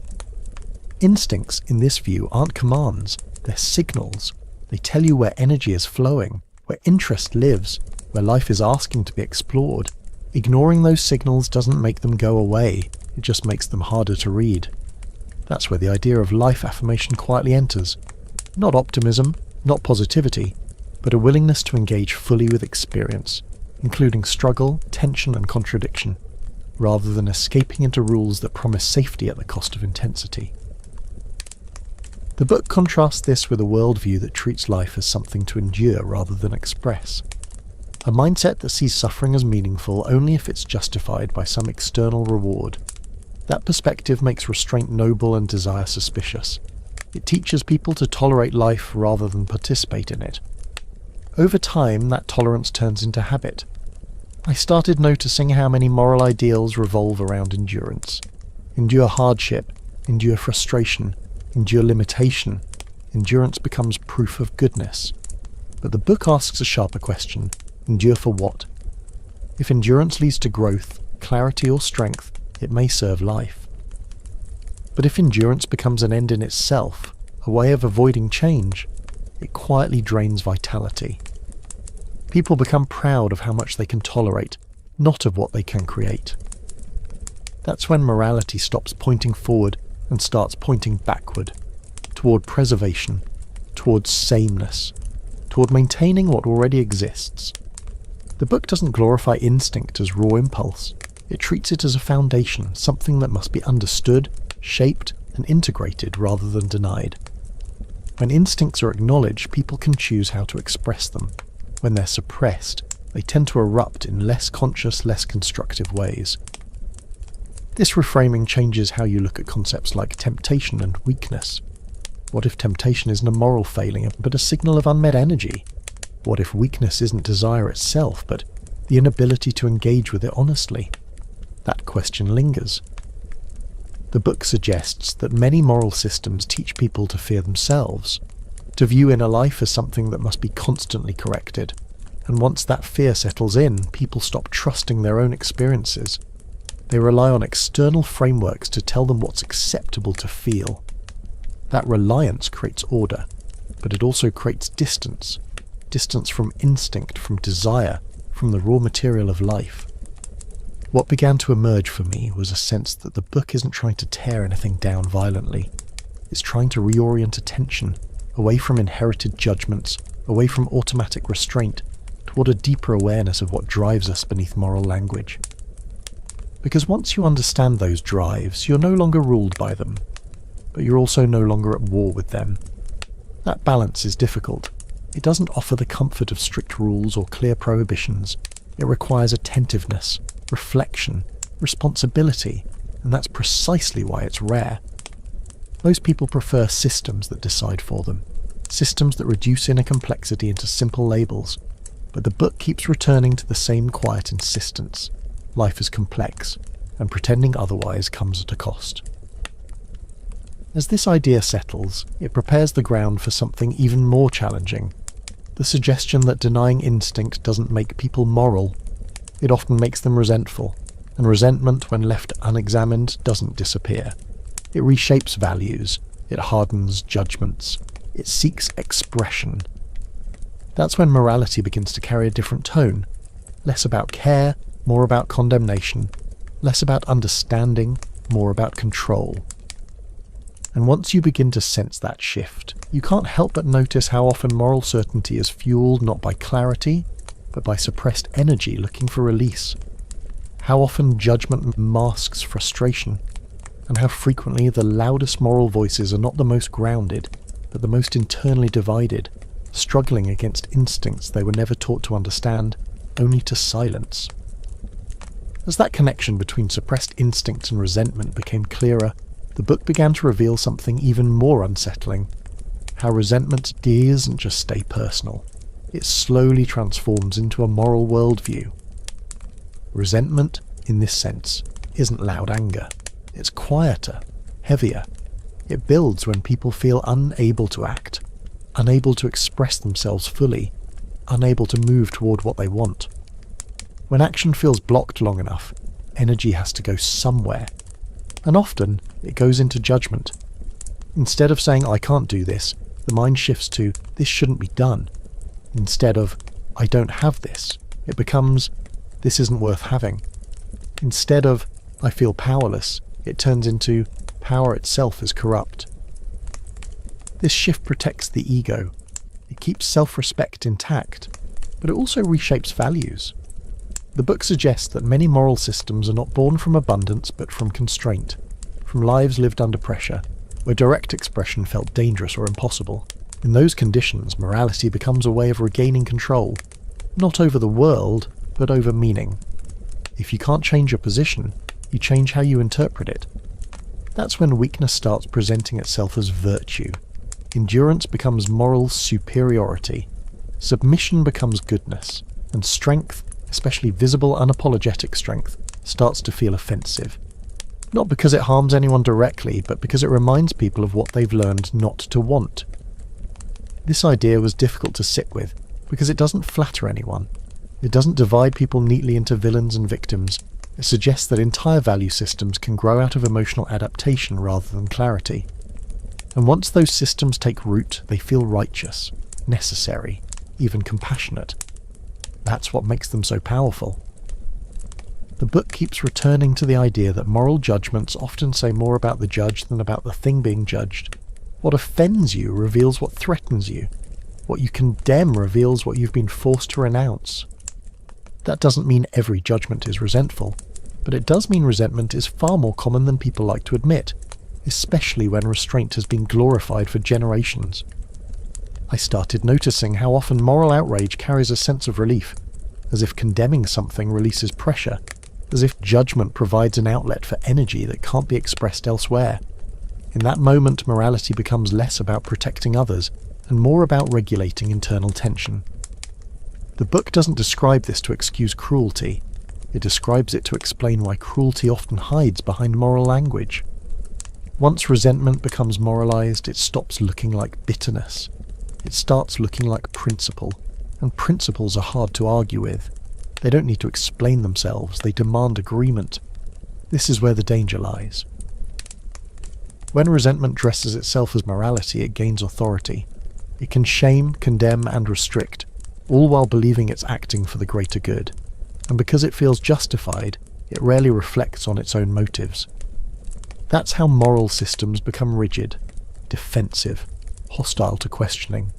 Instincts, in this view, aren't commands, they're signals. They tell you where energy is flowing, where interest lives, where life is asking to be explored. Ignoring those signals doesn't make them go away, it just makes them harder to read. That's where the idea of life affirmation quietly enters. Not optimism, not positivity, but a willingness to engage fully with experience, including struggle, tension and contradiction, rather than escaping into rules that promise safety at the cost of intensity. The book contrasts this with a worldview that treats life as something to endure rather than express. A mindset that sees suffering as meaningful only if it's justified by some external reward. That perspective makes restraint noble and desire suspicious. It teaches people to tolerate life rather than participate in it. Over time, that tolerance turns into habit. I started noticing how many moral ideals revolve around endurance. Endure hardship, endure frustration, endure limitation. Endurance becomes proof of goodness. But the book asks a sharper question. Endure for what? If endurance leads to growth, clarity or strength, it may serve life. But if endurance becomes an end in itself, a way of avoiding change, it quietly drains vitality. People become proud of how much they can tolerate, not of what they can create. That's when morality stops pointing forward and starts pointing backward, toward preservation, towards sameness, toward maintaining what already exists. The book doesn't glorify instinct as raw impulse. It treats it as a foundation, something that must be understood, shaped, and integrated rather than denied. When instincts are acknowledged, people can choose how to express them. When they're suppressed, they tend to erupt in less conscious, less constructive ways. This reframing changes how you look at concepts like temptation and weakness. What if temptation isn't a moral failing, but a signal of unmet energy? What if weakness isn't desire itself, but the inability to engage with it honestly? That question lingers. The book suggests that many moral systems teach people to fear themselves, to view inner life as something that must be constantly corrected, and once that fear settles in, people stop trusting their own experiences. They rely on external frameworks to tell them what's acceptable to feel. That reliance creates order, but it also creates distance. Distance from instinct, from desire, from the raw material of life. What began to emerge for me was a sense that the book isn't trying to tear anything down violently. It's trying to reorient attention, away from inherited judgments, away from automatic restraint, toward a deeper awareness of what drives us beneath moral language. Because once you understand those drives, you're no longer ruled by them, but you're also no longer at war with them. That balance is difficult. It doesn't offer the comfort of strict rules or clear prohibitions. It requires attentiveness, reflection, responsibility, and that's precisely why it's rare. Most people prefer systems that decide for them, systems that reduce inner complexity into simple labels, but the book keeps returning to the same quiet insistence. Life is complex, and pretending otherwise comes at a cost. As this idea settles, it prepares the ground for something even more challenging. The suggestion that denying instinct doesn't make people moral. It often makes them resentful, and resentment, when left unexamined, doesn't disappear. It reshapes values, it hardens judgments, it seeks expression. That's when morality begins to carry a different tone, less about care, more about condemnation, less about understanding, more about control. And once you begin to sense that shift, you can't help but notice how often moral certainty is fueled not by clarity, but by suppressed energy looking for release. How often judgment masks frustration, and how frequently the loudest moral voices are not the most grounded, but the most internally divided, struggling against instincts they were never taught to understand, only to silence. As that connection between suppressed instinct and resentment became clearer, the book began to reveal something even more unsettling. How resentment doesn't just stay personal. It slowly transforms into a moral worldview. Resentment in this sense, isn't loud anger. It's quieter, heavier. It builds when people feel unable to act, unable to express themselves fully, unable to move toward what they want. When action feels blocked long enough, energy has to go somewhere. And often, it goes into judgment. Instead of saying, I can't do this, the mind shifts to, this shouldn't be done. Instead of, I don't have this, it becomes, this isn't worth having. Instead of, I feel powerless, it turns into, power itself is corrupt. This shift protects the ego. It keeps self-respect intact, but it also reshapes values. The book suggests that many moral systems are not born from abundance but from constraint, from lives lived under pressure, where direct expression felt dangerous or impossible. In those conditions, morality becomes a way of regaining control, not over the world, but over meaning. If you can't change your position, you change how you interpret it. That's when weakness starts presenting itself as virtue. Endurance becomes moral superiority. Submission becomes goodness. And strength, especially visible, unapologetic strength, starts to feel offensive. Not because it harms anyone directly, but because it reminds people of what they've learned not to want. This idea was difficult to sit with, because it doesn't flatter anyone. It doesn't divide people neatly into villains and victims. It suggests that entire value systems can grow out of emotional adaptation rather than clarity. And once those systems take root, they feel righteous, necessary, even compassionate. That's what makes them so powerful. The book keeps returning to the idea that moral judgments often say more about the judge than about the thing being judged. What offends you reveals what threatens you. What you condemn reveals what you've been forced to renounce. That doesn't mean every judgment is resentful, but it does mean resentment is far more common than people like to admit, especially when restraint has been glorified for generations. I started noticing how often moral outrage carries a sense of relief, as if condemning something releases pressure, as if judgment provides an outlet for energy that can't be expressed elsewhere. In that moment, morality becomes less about protecting others and more about regulating internal tension. The book doesn't describe this to excuse cruelty. It describes it to explain why cruelty often hides behind moral language. Once resentment becomes moralized, it stops looking like bitterness. It starts looking like principle, and principles are hard to argue with. They don't need to explain themselves, they demand agreement. This is where the danger lies. When resentment dresses itself as morality, it gains authority. It can shame, condemn, and restrict, all while believing it's acting for the greater good. And because it feels justified, it rarely reflects on its own motives. That's how moral systems become rigid, defensive, hostile to questioning.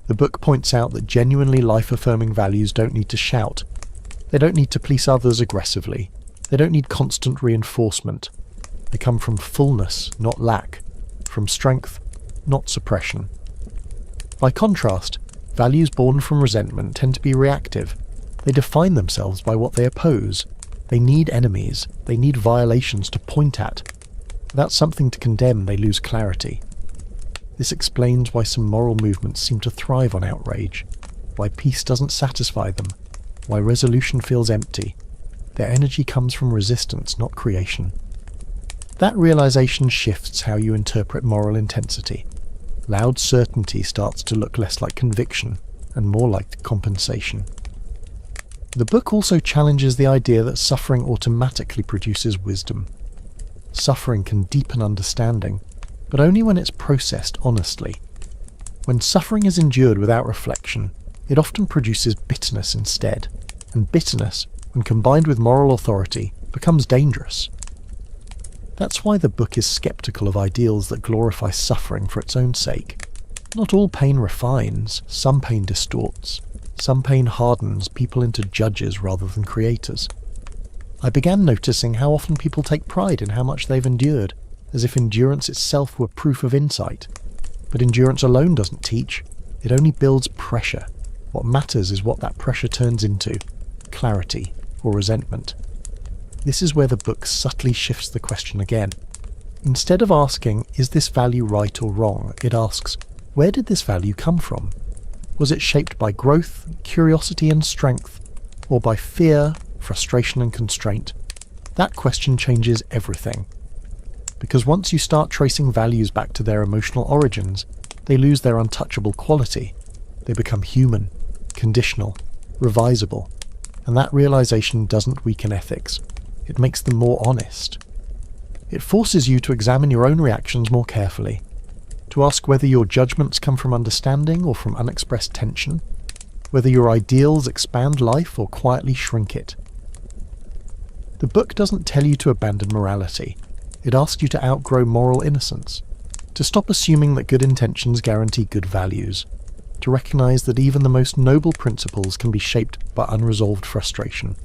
The book points out that genuinely life-affirming values don't need to shout. They don't need to police others aggressively. They don't need constant reinforcement. They come from fullness, not lack, from strength, not suppression. By contrast, values born from resentment tend to be reactive. They define themselves by what they oppose. They need enemies. They need violations to point at. Without something to condemn, they lose clarity. This explains why some moral movements seem to thrive on outrage, why peace doesn't satisfy them, why resolution feels empty. Their energy comes from resistance, not creation. That realization shifts how you interpret moral intensity. Loud certainty starts to look less like conviction and more like compensation. The book also challenges the idea that suffering automatically produces wisdom. Suffering can deepen understanding, but only when it's processed honestly. When suffering is endured without reflection, it often produces bitterness instead, and bitterness, when combined with moral authority, becomes dangerous. That's why the book is skeptical of ideals that glorify suffering for its own sake. Not all pain refines, some pain distorts. Some pain hardens people into judges rather than creators. I began noticing how often people take pride in how much they've endured, as if endurance itself were proof of insight. But endurance alone doesn't teach, it only builds pressure. What matters is what that pressure turns into, clarity or resentment. This is where the book subtly shifts the question again. Instead of asking, is this value right or wrong, it asks, where did this value come from? Was it shaped by growth, curiosity and strength, or by fear, frustration and constraint, that question changes everything. Because once you start tracing values back to their emotional origins, they lose their untouchable quality. They become human, conditional, revisable, and that realization doesn't weaken ethics. It makes them more honest. It forces you to examine your own reactions more carefully, to ask whether your judgments come from understanding or from unexpressed tension, whether your ideals expand life or quietly shrink it. The book doesn't tell you to abandon morality. It asks you to outgrow moral innocence, to stop assuming that good intentions guarantee good values, to recognize that even the most noble principles can be shaped by unresolved frustration.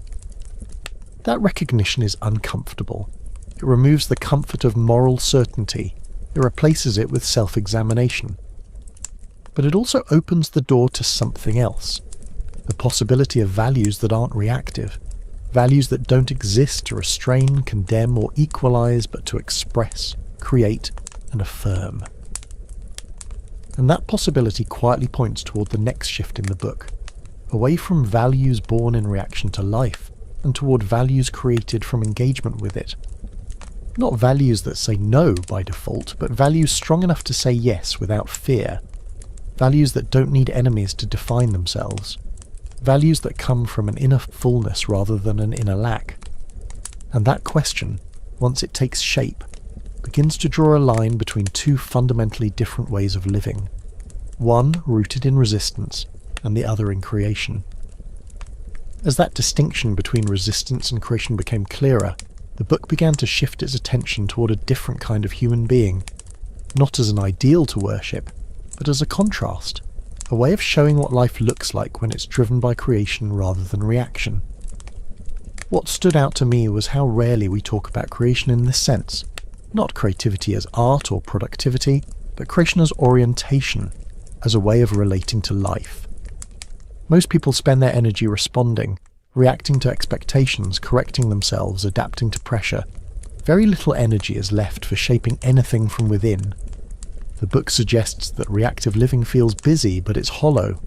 That recognition is uncomfortable. It removes the comfort of moral certainty. It replaces it with self-examination. But it also opens the door to something else, the possibility of values that aren't reactive, values that don't exist to restrain, condemn, or equalize, but to express, create, and affirm. And that possibility quietly points toward the next shift in the book, away from values born in reaction to life, and toward values created from engagement with it. Not values that say no by default, but values strong enough to say yes without fear. Values that don't need enemies to define themselves. Values that come from an inner fullness rather than an inner lack. And that question, once it takes shape, begins to draw a line between two fundamentally different ways of living. One rooted in resistance, and the other in creation. As that distinction between resistance and creation became clearer, the book began to shift its attention toward a different kind of human being, not as an ideal to worship, but as a contrast, a way of showing what life looks like when it's driven by creation rather than reaction. What stood out to me was how rarely we talk about creation in this sense, not creativity as art or productivity, but creation as orientation, as a way of relating to life. Most people spend their energy responding, reacting to expectations, correcting themselves, adapting to pressure. Very little energy is left for shaping anything from within. The book suggests that reactive living feels busy, but it's hollow.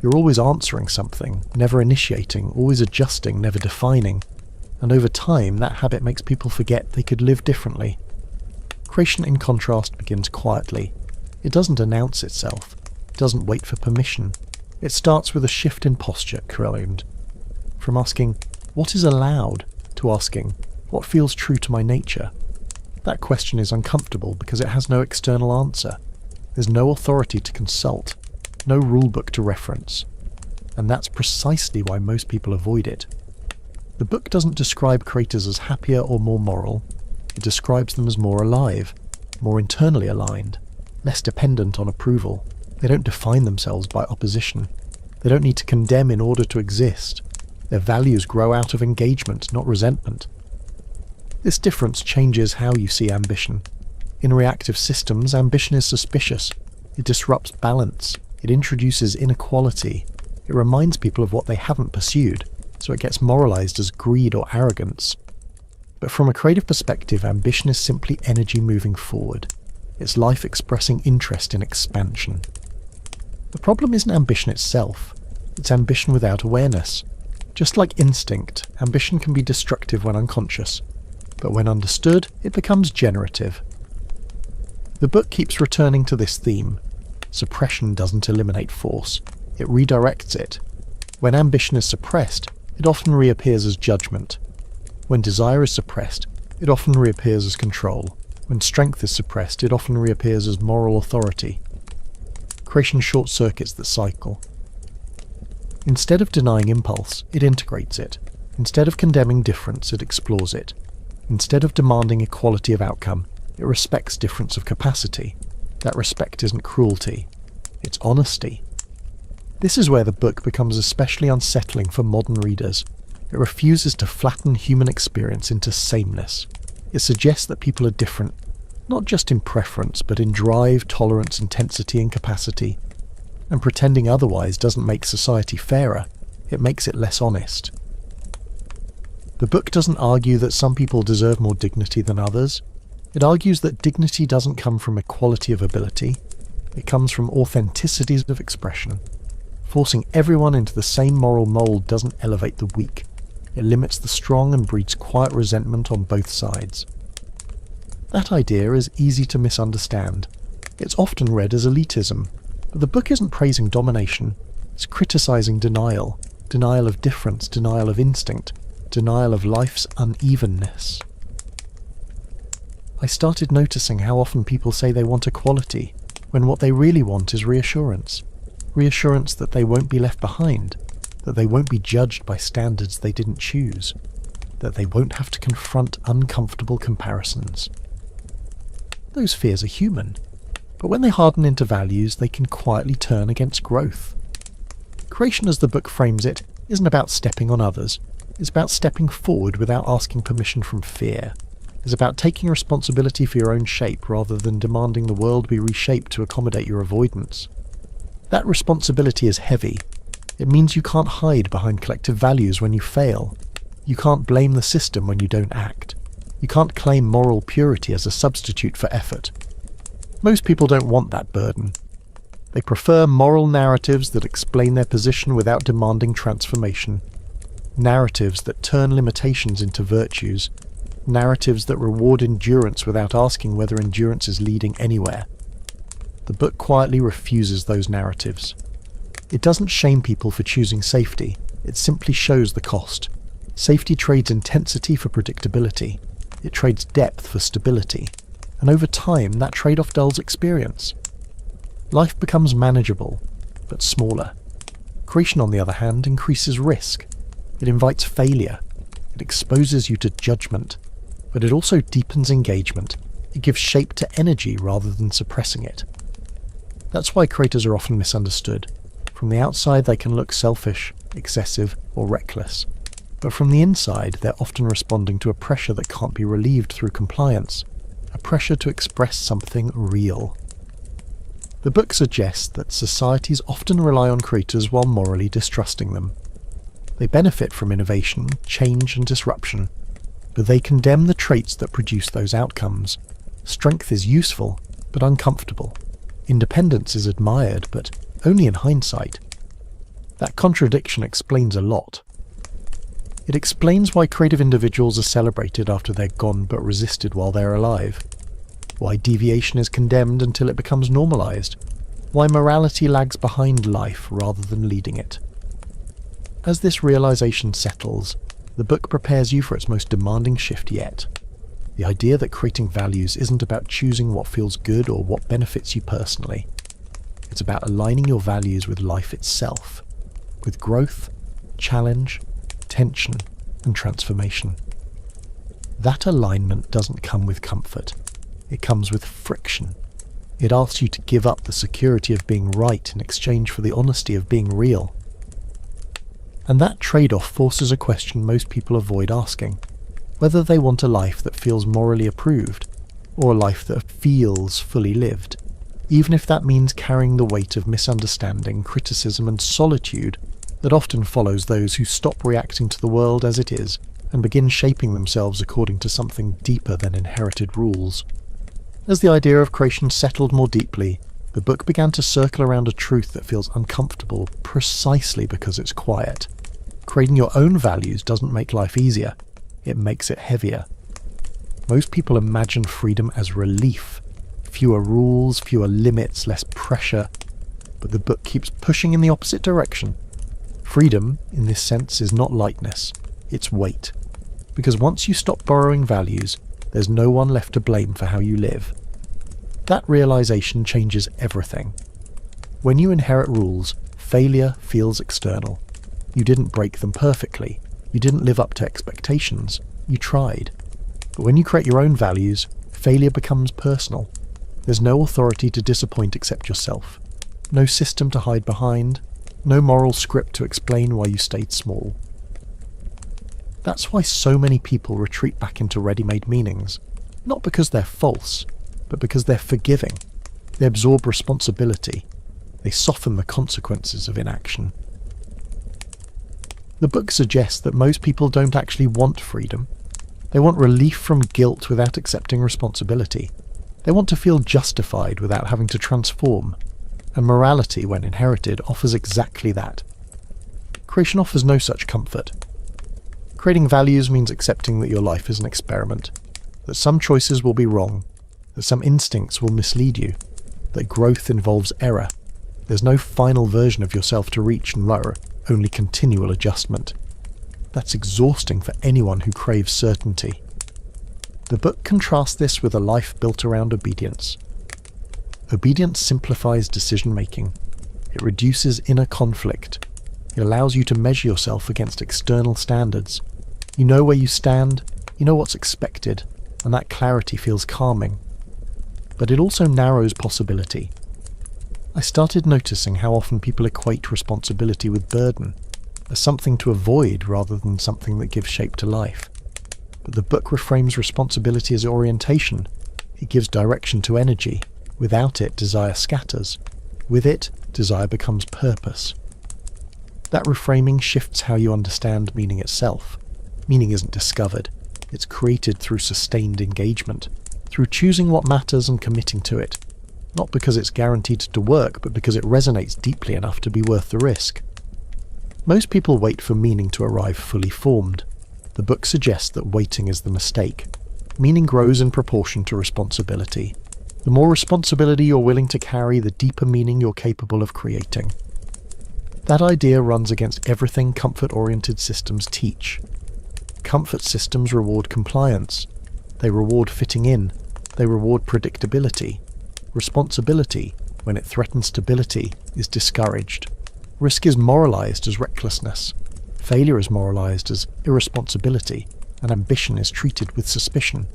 You're always answering something, never initiating, always adjusting, never defining. And over time, that habit makes people forget they could live differently. Creation, in contrast, begins quietly. It doesn't announce itself. It doesn't wait for permission. It starts with a shift in posture, Kahlil, from asking, what is allowed, to asking, what feels true to my nature? That question is uncomfortable because it has no external answer. There's no authority to consult, no rulebook to reference. And that's precisely why most people avoid it. The book doesn't describe creators as happier or more moral. It describes them as more alive, more internally aligned, less dependent on approval. They don't define themselves by opposition. They don't need to condemn in order to exist. Their values grow out of engagement, not resentment. This difference changes how you see ambition. In reactive systems, ambition is suspicious. It disrupts balance. It introduces inequality. It reminds people of what they haven't pursued, so it gets moralized as greed or arrogance. But from a creative perspective, ambition is simply energy moving forward. It's life expressing interest in expansion. The problem isn't ambition itself. It's ambition without awareness. Just like instinct, ambition can be destructive when unconscious, but when understood, it becomes generative. The book keeps returning to this theme. Suppression doesn't eliminate force, it redirects it. When ambition is suppressed, it often reappears as judgment. When desire is suppressed, it often reappears as control. When strength is suppressed, it often reappears as moral authority. Creation short-circuits the cycle. Instead of denying impulse, it integrates it. Instead of condemning difference, it explores it. Instead of demanding equality of outcome, it respects difference of capacity. That respect isn't cruelty, it's honesty. This is where the book becomes especially unsettling for modern readers. It refuses to flatten human experience into sameness. It suggests that people are different, not just in preference, but in drive, tolerance, intensity, and capacity. And pretending otherwise doesn't make society fairer, it makes it less honest. The book doesn't argue that some people deserve more dignity than others. It argues that dignity doesn't come from equality of ability. It comes from authenticities of expression. Forcing everyone into the same moral mold doesn't elevate the weak. It limits the strong and breeds quiet resentment on both sides. That idea is easy to misunderstand. It's often read as elitism, but the book isn't praising domination. It's criticizing denial. Denial of difference, denial of instinct, denial of life's unevenness. I started noticing how often people say they want equality, when what they really want is reassurance. Reassurance that they won't be left behind, that they won't be judged by standards they didn't choose, that they won't have to confront uncomfortable comparisons. Those fears are human, but when they harden into values, they can quietly turn against growth. Creation, as the book frames it, isn't about stepping on others. It's about stepping forward without asking permission from fear. It's about taking responsibility for your own shape rather than demanding the world be reshaped to accommodate your avoidance. That responsibility is heavy. It means you can't hide behind collective values when you fail. You can't blame the system when you don't act. You can't claim moral purity as a substitute for effort. Most people don't want that burden. They prefer moral narratives that explain their position without demanding transformation. Narratives that turn limitations into virtues. Narratives that reward endurance without asking whether endurance is leading anywhere. The book quietly refuses those narratives. It doesn't shame people for choosing safety. It simply shows the cost. Safety trades intensity for predictability. It trades depth for stability. And over time, that trade-off dulls experience. Life becomes manageable, but smaller. Creation, on the other hand, increases risk. It invites failure. It exposes you to judgment. But it also deepens engagement. It gives shape to energy rather than suppressing it. That's why creators are often misunderstood. From the outside, they can look selfish, excessive, or reckless. But from the inside, they're often responding to a pressure that can't be relieved through compliance. A pressure to express something real. The book suggests that societies often rely on creators while morally distrusting them. They benefit from innovation, change, and disruption, but they condemn the traits that produce those outcomes. Strength is useful, but uncomfortable. Independence is admired, but only in hindsight. That contradiction explains a lot. It explains why creative individuals are celebrated after they're gone but resisted while they're alive. Why deviation is condemned until it becomes normalized. Why morality lags behind life rather than leading it. As this realization settles, the book prepares you for its most demanding shift yet. The idea that creating values isn't about choosing what feels good or what benefits you personally. It's about aligning your values with life itself, with growth, challenge, tension, and transformation. That alignment doesn't come with comfort. It comes with friction. It asks you to give up the security of being right in exchange for the honesty of being real. And that trade-off forces a question most people avoid asking: whether they want a life that feels morally approved, or a life that feels fully lived, even if that means carrying the weight of misunderstanding, criticism, and solitude that often follows those who stop reacting to the world as it is and begin shaping themselves according to something deeper than inherited rules. As the idea of creation settled more deeply, the book began to circle around a truth that feels uncomfortable precisely because it's quiet. Creating your own values doesn't make life easier, it makes it heavier. Most people imagine freedom as relief. Fewer rules, fewer limits, less pressure. But the book keeps pushing in the opposite direction. Freedom, in this sense, is not lightness, it's weight. Because once you stop borrowing values, there's no one left to blame for how you live. That realization changes everything. When you inherit rules, failure feels external. You didn't break them perfectly. You didn't live up to expectations. You tried. But when you create your own values, failure becomes personal. There's no authority to disappoint except yourself. No system to hide behind. No moral script to explain why you stayed small. That's why so many people retreat back into ready-made meanings. Not because they're false, but because they're forgiving. They absorb responsibility. They soften the consequences of inaction. The book suggests that most people don't actually want freedom. They want relief from guilt without accepting responsibility. They want to feel justified without having to transform. And morality, when inherited, offers exactly that. Creation offers no such comfort. Creating values means accepting that your life is an experiment, that some choices will be wrong, that some instincts will mislead you, that growth involves error. There's no final version of yourself to reach and lower, only continual adjustment. That's exhausting for anyone who craves certainty. The book contrasts this with a life built around obedience. Obedience simplifies decision-making. It reduces inner conflict. It allows you to measure yourself against external standards. You know where you stand, you know what's expected, and that clarity feels calming. But it also narrows possibility. I started noticing how often people equate responsibility with burden, as something to avoid rather than something that gives shape to life. But the book reframes responsibility as orientation. It gives direction to energy. Without it, desire scatters. With it, desire becomes purpose. That reframing shifts how you understand meaning itself. Meaning isn't discovered. It's created through sustained engagement, through choosing what matters and committing to it. Not because it's guaranteed to work, but because it resonates deeply enough to be worth the risk. Most people wait for meaning to arrive fully formed. The book suggests that waiting is the mistake. Meaning grows in proportion to responsibility. The more responsibility you're willing to carry, the deeper meaning you're capable of creating. That idea runs against everything comfort-oriented systems teach. Comfort systems reward compliance. They reward fitting in. They reward predictability. Responsibility, when it threatens stability, is discouraged. Risk is moralized as recklessness. Failure is moralized as irresponsibility, and ambition is treated with suspicion.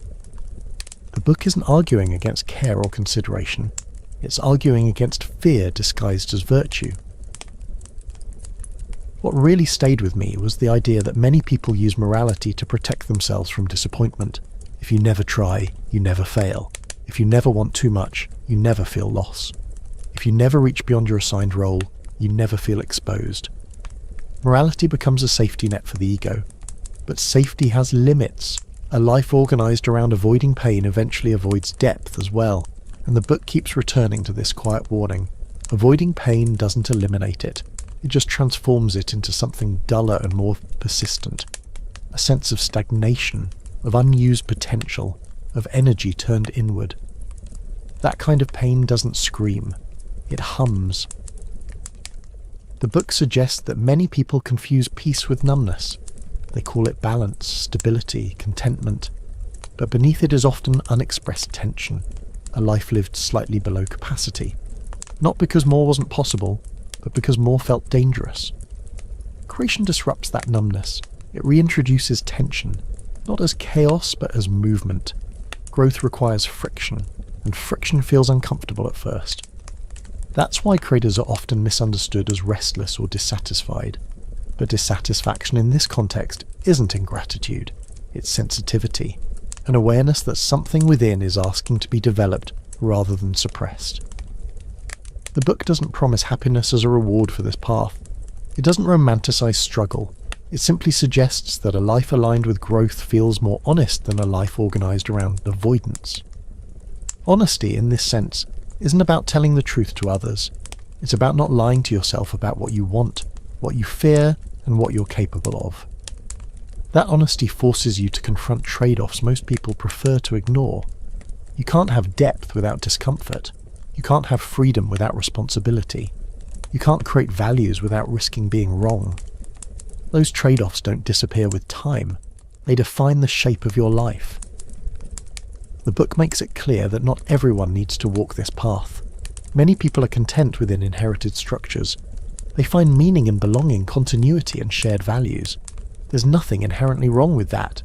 The book isn't arguing against care or consideration. It's arguing against fear disguised as virtue. What really stayed with me was the idea that many people use morality to protect themselves from disappointment. If you never try, you never fail. If you never want too much, you never feel loss. If you never reach beyond your assigned role, you never feel exposed. Morality becomes a safety net for the ego. But safety has limits. A life organized around avoiding pain eventually avoids depth as well, and the book keeps returning to this quiet warning. Avoiding pain doesn't eliminate it. It just transforms it into something duller and more persistent. A sense of stagnation, of unused potential, of energy turned inward. That kind of pain doesn't scream. It hums. The book suggests that many people confuse peace with numbness. They call it balance, stability, contentment. But beneath it is often unexpressed tension, a life lived slightly below capacity. Not because more wasn't possible, but because more felt dangerous. Creation disrupts that numbness. It reintroduces tension, not as chaos, but as movement. Growth requires friction, and friction feels uncomfortable at first. That's why creators are often misunderstood as restless or dissatisfied. But dissatisfaction in this context isn't ingratitude, it's sensitivity, an awareness that something within is asking to be developed rather than suppressed. The book doesn't promise happiness as a reward for this path. It doesn't romanticize struggle. It simply suggests that a life aligned with growth feels more honest than a life organized around avoidance. Honesty, in this sense, isn't about telling the truth to others. It's about not lying to yourself about what you want, what you fear, and what you're capable of. That honesty forces you to confront trade-offs most people prefer to ignore. You can't have depth without discomfort. You can't have freedom without responsibility. You can't create values without risking being wrong. Those trade-offs don't disappear with time. They define the shape of your life. The book makes it clear that not everyone needs to walk this path. Many people are content within inherited structures. They find meaning in belonging, continuity, and shared values. There's nothing inherently wrong with that.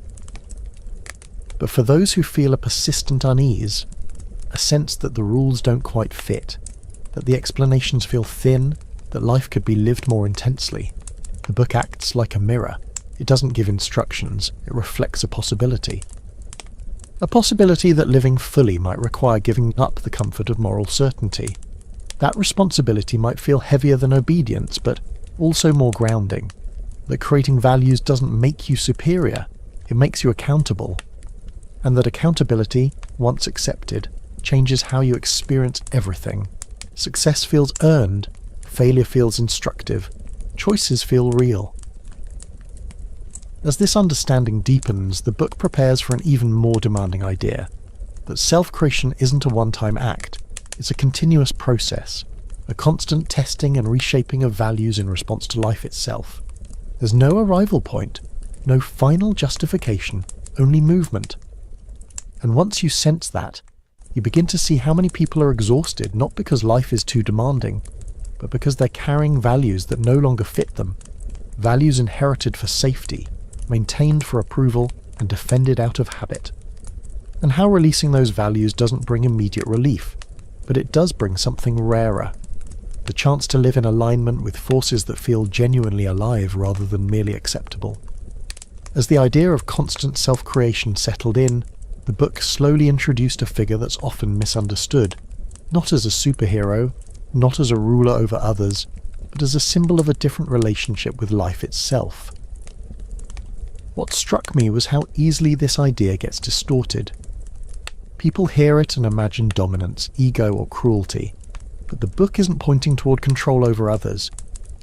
But for those who feel a persistent unease, a sense that the rules don't quite fit, that the explanations feel thin, that life could be lived more intensely, the book acts like a mirror. It doesn't give instructions, it reflects a possibility. A possibility that living fully might require giving up the comfort of moral certainty. That responsibility might feel heavier than obedience, but also more grounding. That creating values doesn't make you superior, it makes you accountable. And that accountability, once accepted, changes how you experience everything. Success feels earned, failure feels instructive, choices feel real. As this understanding deepens, the book prepares for an even more demanding idea, that self-creation isn't a one-time act, it's a continuous process, a constant testing and reshaping of values in response to life itself. There's no arrival point, no final justification, only movement. And once you sense that, you begin to see how many people are exhausted not because life is too demanding, but because they're carrying values that no longer fit them, values inherited for safety, maintained for approval, and defended out of habit. And how releasing those values doesn't bring immediate relief, but it does bring something rarer, the chance to live in alignment with forces that feel genuinely alive rather than merely acceptable. As the idea of constant self-creation settled in, the book slowly introduced a figure that's often misunderstood, not as a superhero, not as a ruler over others, but as a symbol of a different relationship with life itself. What struck me was how easily this idea gets distorted. People hear it and imagine dominance, ego, or cruelty, but the book isn't pointing toward control over others,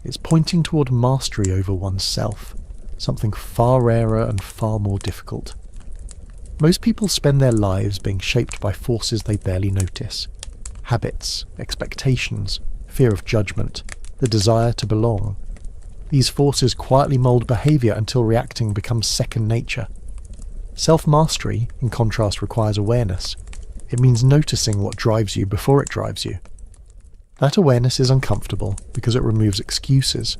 it's pointing toward mastery over oneself, something far rarer and far more difficult. Most people spend their lives being shaped by forces they barely notice. Habits, expectations, fear of judgment, the desire to belong. These forces quietly mould behaviour until reacting becomes second nature. Self-mastery, in contrast, requires awareness. It means noticing what drives you before it drives you. That awareness is uncomfortable because it removes excuses.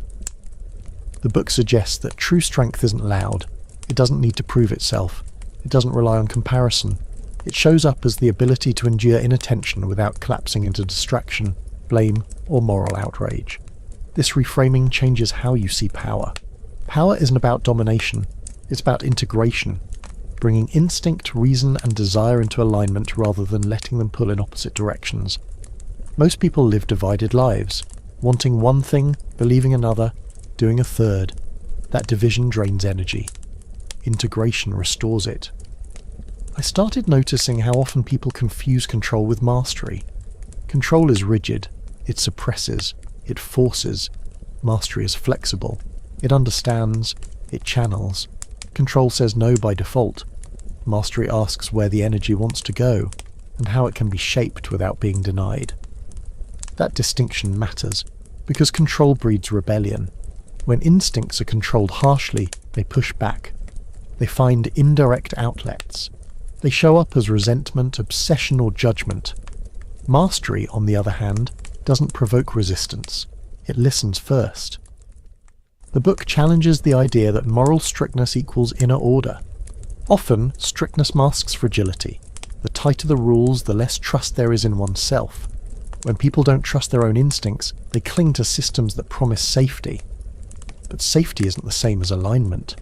The book suggests that true strength isn't loud. It doesn't need to prove itself. It doesn't rely on comparison. It shows up as the ability to endure inattention without collapsing into distraction, blame, or moral outrage. This reframing changes how you see power. Power isn't about domination. It's about integration, bringing instinct, reason, and desire into alignment rather than letting them pull in opposite directions. Most people live divided lives, wanting one thing, believing another, doing a third. That division drains energy. Integration restores it. I started noticing how often people confuse control with mastery. Control is rigid. It suppresses. It forces. Mastery is flexible. It understands. It channels. Control says no by default. Mastery asks where the energy wants to go, and how it can be shaped without being denied. That distinction matters, because control breeds rebellion. When instincts are controlled harshly, they push back. They find indirect outlets. They show up as resentment, obsession, or judgment. Mastery, on the other hand, doesn't provoke resistance. It listens first. The book challenges the idea that moral strictness equals inner order. Often, strictness masks fragility. The tighter the rules, the less trust there is in oneself. When people don't trust their own instincts, they cling to systems that promise safety. But safety isn't the same as alignment.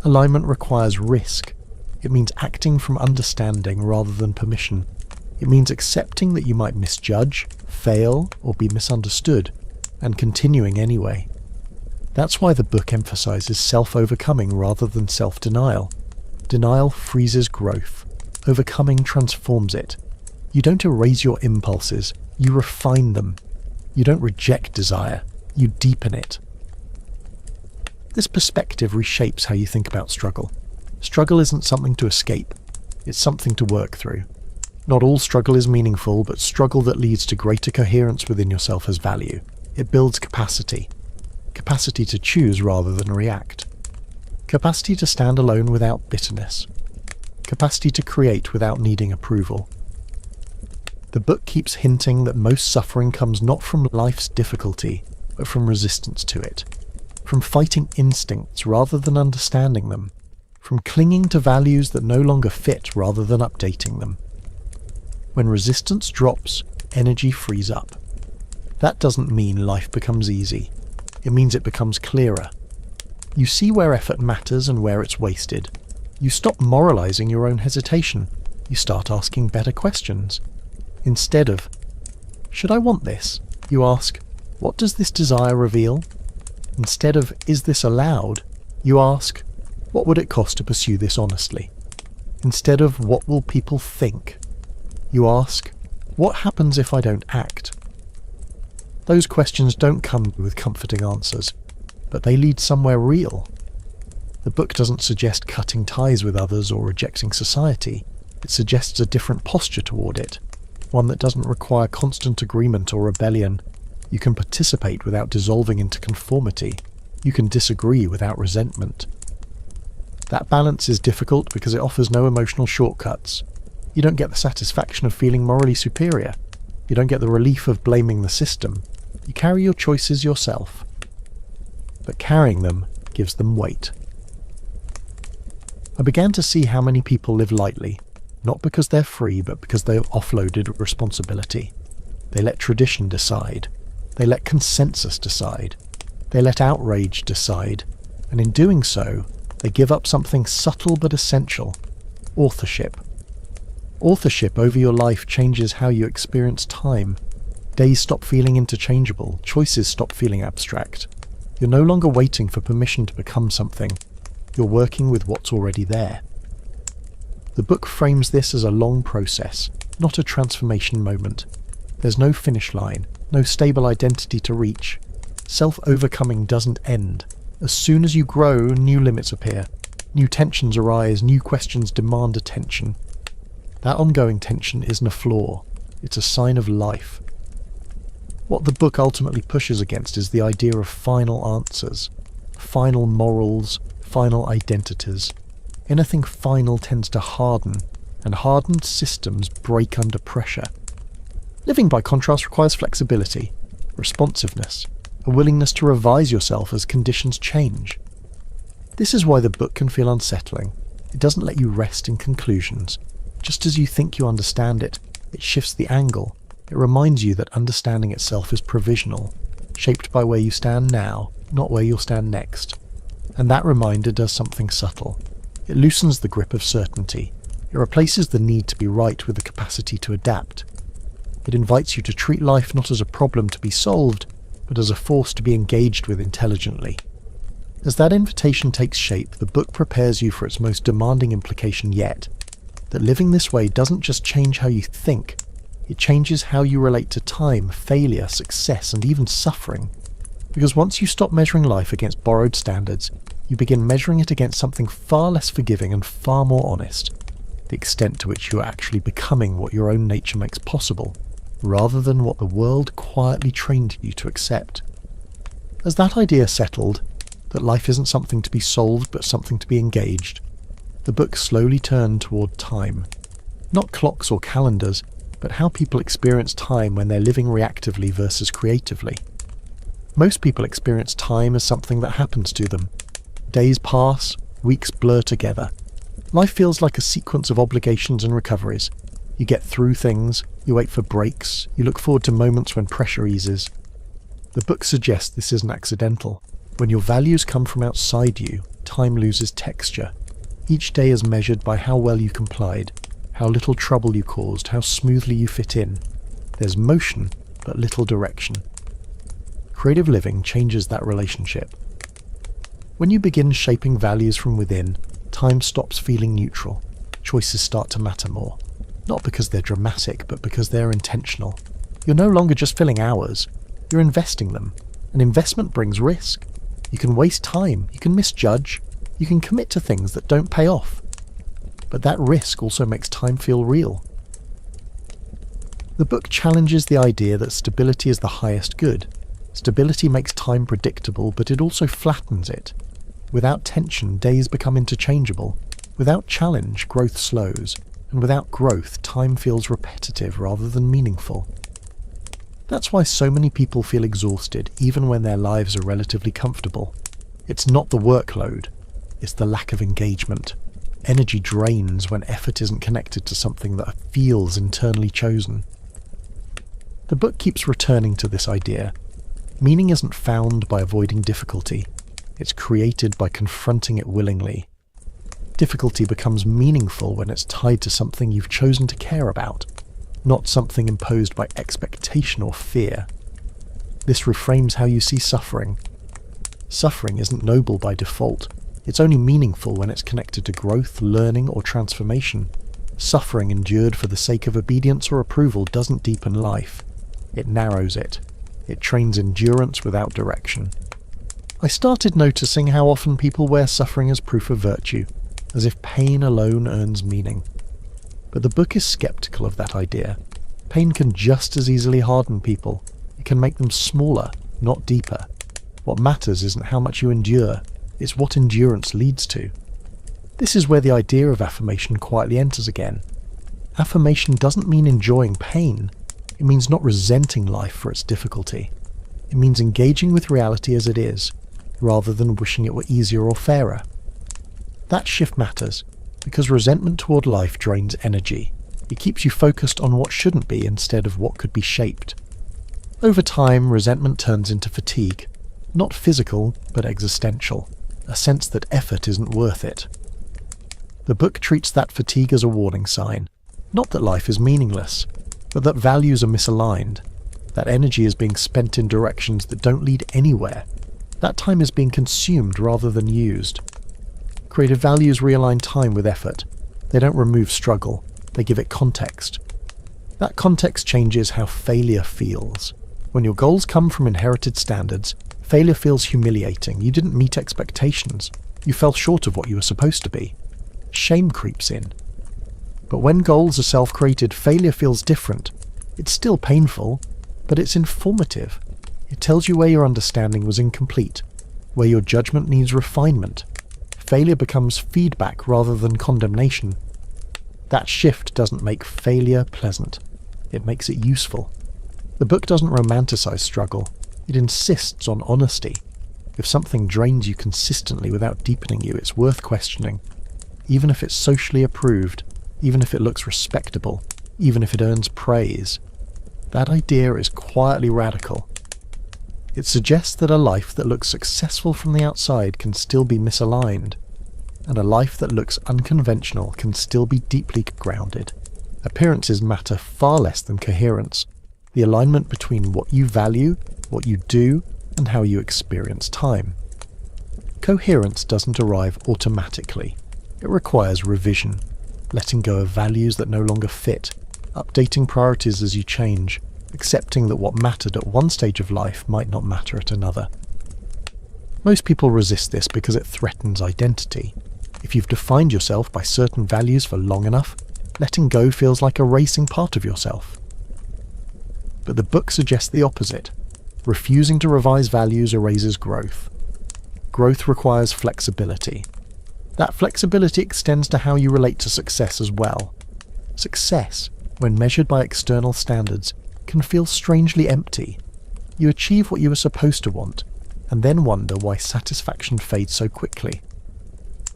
Alignment requires risk. It means acting from understanding rather than permission. It means accepting that you might misjudge, fail, or be misunderstood, and continuing anyway. That's why the book emphasizes self-overcoming rather than self-denial. Denial freezes growth. Overcoming transforms it. You don't erase your impulses, you refine them. You don't reject desire, you deepen it. This perspective reshapes how you think about struggle. Struggle isn't something to escape, it's something to work through. Not all struggle is meaningful, but struggle that leads to greater coherence within yourself has value. It builds capacity. Capacity to choose rather than react. Capacity to stand alone without bitterness. Capacity to create without needing approval. The book keeps hinting that most suffering comes not from life's difficulty, but from resistance to it. From fighting instincts rather than understanding them. From clinging to values that no longer fit rather than updating them. When resistance drops, energy frees up. That doesn't mean life becomes easy. It means it becomes clearer. You see where effort matters and where it's wasted. You stop moralizing your own hesitation. You start asking better questions. Instead of, should I want this? You ask, what does this desire reveal? Instead of, is this allowed? You ask, what would it cost to pursue this honestly? Instead of, what will people think? You ask, what happens if I don't act? Those questions don't come with comforting answers, but they lead somewhere real. The book doesn't suggest cutting ties with others or rejecting society. It suggests a different posture toward it, one that doesn't require constant agreement or rebellion. You can participate without dissolving into conformity. You can disagree without resentment. That balance is difficult because it offers no emotional shortcuts. You don't get the satisfaction of feeling morally superior. You don't get the relief of blaming the system. You carry your choices yourself. But carrying them gives them weight. I began to see how many people live lightly, not because they're free, but because they've offloaded responsibility. They let tradition decide. They let consensus decide. They let outrage decide. And in doing so, they give up something subtle but essential: authorship. Authorship over your life changes how you experience time. Days stop feeling interchangeable. Choices stop feeling abstract. You're no longer waiting for permission to become something. You're working with what's already there. The book frames this as a long process, not a transformation moment. There's no finish line, no stable identity to reach. Self-overcoming doesn't end. As soon as you grow, new limits appear. New tensions arise, new questions demand attention. That ongoing tension isn't a flaw, it's a sign of life. What the book ultimately pushes against is the idea of final answers, final morals, final identities. Anything final tends to harden, and hardened systems break under pressure. Living, by contrast, requires flexibility, responsiveness, a willingness to revise yourself as conditions change. This is why the book can feel unsettling. It doesn't let you rest in conclusions. Just as you think you understand it, it shifts the angle. It reminds you that understanding itself is provisional, shaped by where you stand now, not where you'll stand next. And that reminder does something subtle. It loosens the grip of certainty. It replaces the need to be right with the capacity to adapt. It invites you to treat life not as a problem to be solved, but as a force to be engaged with intelligently. As that invitation takes shape, the book prepares you for its most demanding implication yet, that living this way doesn't just change how you think, it changes how you relate to time, failure, success, and even suffering. Because once you stop measuring life against borrowed standards, you begin measuring it against something far less forgiving and far more honest, the extent to which you are actually becoming what your own nature makes possible, rather than what the world quietly trained you to accept. As that idea settled, that life isn't something to be solved but something to be engaged, the book slowly turned toward time. Not clocks or calendars, but how people experience time when they're living reactively versus creatively. Most people experience time as something that happens to them. Days pass, weeks blur together. Life feels like a sequence of obligations and recoveries. You get through things, you wait for breaks, you look forward to moments when pressure eases. The book suggests this isn't accidental. When your values come from outside you, time loses texture. Each day is measured by how well you complied, how little trouble you caused, how smoothly you fit in. There's motion, but little direction. Creative living changes that relationship. When you begin shaping values from within, time stops feeling neutral. Choices start to matter more. Not because they're dramatic, but because they're intentional. You're no longer just filling hours, you're investing them. An investment brings risk. You can waste time, you can misjudge, you can commit to things that don't pay off. But that risk also makes time feel real. The book challenges the idea that stability is the highest good. Stability makes time predictable, but it also flattens it. Without tension, days become interchangeable. Without challenge, growth slows. And without growth, time feels repetitive rather than meaningful. That's why so many people feel exhausted, even when their lives are relatively comfortable. It's not the workload, it's the lack of engagement. Energy drains when effort isn't connected to something that feels internally chosen. The book keeps returning to this idea. Meaning isn't found by avoiding difficulty, it's created by confronting it willingly. Difficulty becomes meaningful when it's tied to something you've chosen to care about, not something imposed by expectation or fear. This reframes how you see suffering. Suffering isn't noble by default. It's only meaningful when it's connected to growth, learning, or transformation. Suffering endured for the sake of obedience or approval doesn't deepen life. It narrows it. It trains endurance without direction. I started noticing how often people wear suffering as proof of virtue, as if pain alone earns meaning. But the book is skeptical of that idea. Pain can just as easily harden people. It can make them smaller, not deeper. What matters isn't how much you endure, it's what endurance leads to. This is where the idea of affirmation quietly enters again. Affirmation doesn't mean enjoying pain. It means not resenting life for its difficulty. It means engaging with reality as it is, rather than wishing it were easier or fairer. That shift matters, because resentment toward life drains energy. It keeps you focused on what shouldn't be instead of what could be shaped. Over time, resentment turns into fatigue, not physical, but existential, a sense that effort isn't worth it. The book treats that fatigue as a warning sign, not that life is meaningless, but that values are misaligned, that energy is being spent in directions that don't lead anywhere, that time is being consumed rather than used. Creative values realign time with effort. They don't remove struggle, they give it context. That context changes how failure feels. When your goals come from inherited standards, failure feels humiliating. You didn't meet expectations. You fell short of what you were supposed to be. Shame creeps in. But when goals are self-created, failure feels different. It's still painful, but it's informative. It tells you where your understanding was incomplete, where your judgment needs refinement. Failure becomes feedback rather than condemnation. That shift doesn't make failure pleasant. It makes it useful. The book doesn't romanticize struggle. It insists on honesty. If something drains you consistently without deepening you, it's worth questioning. Even if it's socially approved, even if it looks respectable, even if it earns praise. That idea is quietly radical. It suggests that a life that looks successful from the outside can still be misaligned, and a life that looks unconventional can still be deeply grounded. Appearances matter far less than coherence, the alignment between what you value, what you do, and how you experience time. Coherence doesn't arrive automatically. It requires revision, letting go of values that no longer fit, updating priorities as you change, accepting that what mattered at one stage of life might not matter at another. Most people resist this because it threatens identity. If you've defined yourself by certain values for long enough, letting go feels like erasing part of yourself. But the book suggests the opposite. Refusing to revise values erases growth. Growth requires flexibility. That flexibility extends to how you relate to success as well. Success, when measured by external standards, can feel strangely empty. You achieve what you were supposed to want, and then wonder why satisfaction fades so quickly.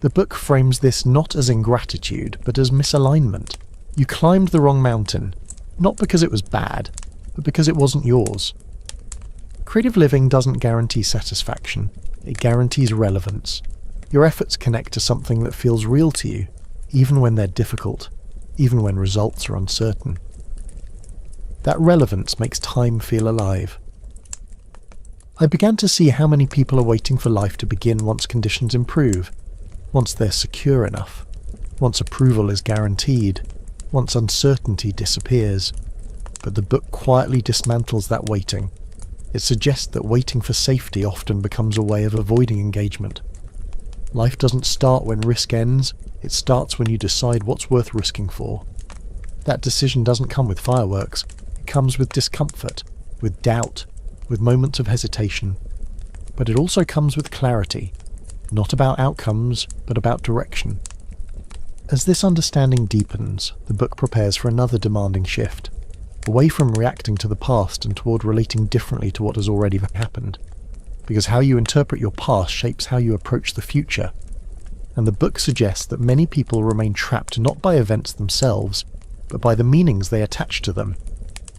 The book frames this not as ingratitude, but as misalignment. You climbed the wrong mountain, not because it was bad, but because it wasn't yours. Creative living doesn't guarantee satisfaction, it guarantees relevance. Your efforts connect to something that feels real to you, even when they're difficult, even when results are uncertain. That relevance makes time feel alive. I began to see how many people are waiting for life to begin once conditions improve, once they're secure enough, once approval is guaranteed, once uncertainty disappears. But the book quietly dismantles that waiting. It suggests that waiting for safety often becomes a way of avoiding engagement. Life doesn't start when risk ends, it starts when you decide what's worth risking for. That decision doesn't come with fireworks, it comes with discomfort, with doubt, with moments of hesitation. But it also comes with clarity, not about outcomes, but about direction. As this understanding deepens, the book prepares for another demanding shift, away from reacting to the past and toward relating differently to what has already happened. Because how you interpret your past shapes how you approach the future. And the book suggests that many people remain trapped not by events themselves, but by the meanings they attach to them.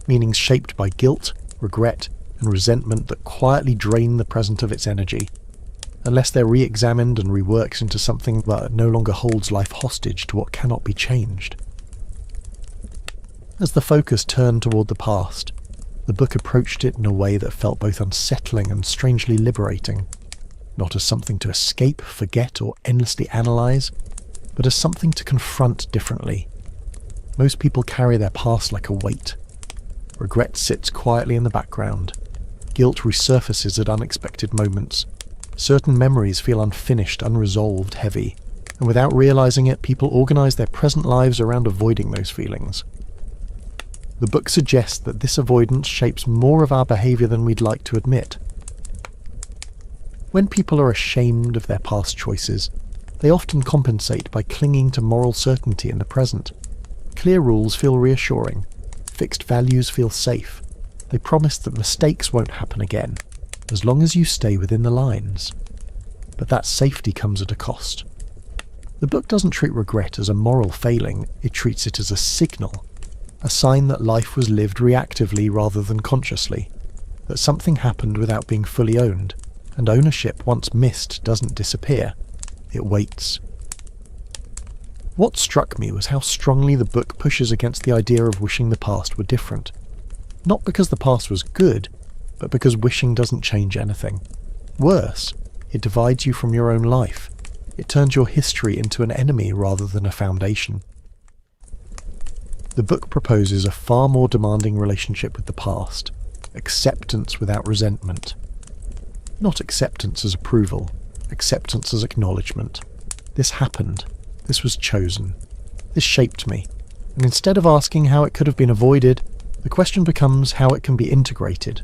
Meanings shaped by guilt, regret, and resentment that quietly drain the present of its energy, unless they're re-examined and reworked into something that no longer holds life hostage to what cannot be changed. As the focus turned toward the past, the book approached it in a way that felt both unsettling and strangely liberating, not as something to escape, forget, or endlessly analyze, but as something to confront differently. Most people carry their past like a weight. Regret sits quietly in the background. Guilt resurfaces at unexpected moments. Certain memories feel unfinished, unresolved, heavy, and without realizing it, people organize their present lives around avoiding those feelings. The book suggests that this avoidance shapes more of our behavior than we'd like to admit. When people are ashamed of their past choices, they often compensate by clinging to moral certainty in the present. Clear rules feel reassuring. Fixed values feel safe. They promise that mistakes won't happen again, as long as you stay within the lines. But that safety comes at a cost. The book doesn't treat regret as a moral failing, it treats it as a signal, a sign that life was lived reactively rather than consciously, that something happened without being fully owned, and ownership once missed doesn't disappear, it waits. What struck me was how strongly the book pushes against the idea of wishing the past were different. Not because the past was good, but because wishing doesn't change anything. Worse, it divides you from your own life. It turns your history into an enemy rather than a foundation. The book proposes a far more demanding relationship with the past, acceptance without resentment. Not acceptance as approval, acceptance as acknowledgement. This happened. This was chosen. This shaped me. And instead of asking how it could have been avoided, the question becomes how it can be integrated.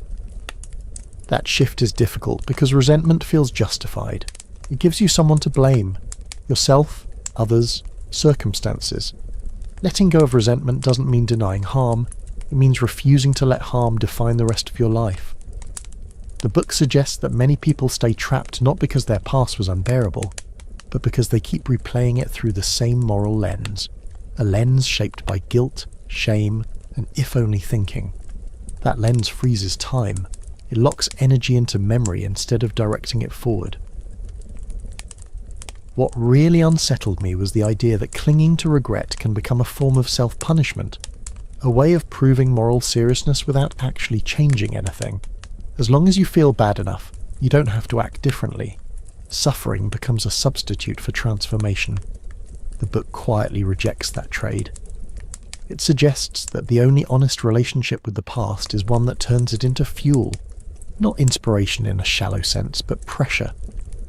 That shift is difficult because resentment feels justified. It gives you someone to blame. Yourself, others, circumstances. Letting go of resentment doesn't mean denying harm. It means refusing to let harm define the rest of your life. The book suggests that many people stay trapped not because their past was unbearable, but because they keep replaying it through the same moral lens, a lens shaped by guilt, shame, and if-only thinking. That lens freezes time. It locks energy into memory instead of directing it forward. What really unsettled me was the idea that clinging to regret can become a form of self-punishment, a way of proving moral seriousness without actually changing anything. As long as you feel bad enough, you don't have to act differently. Suffering becomes a substitute for transformation. The book quietly rejects that trade. It suggests that the only honest relationship with the past is one that turns it into fuel. Not inspiration in a shallow sense, but pressure.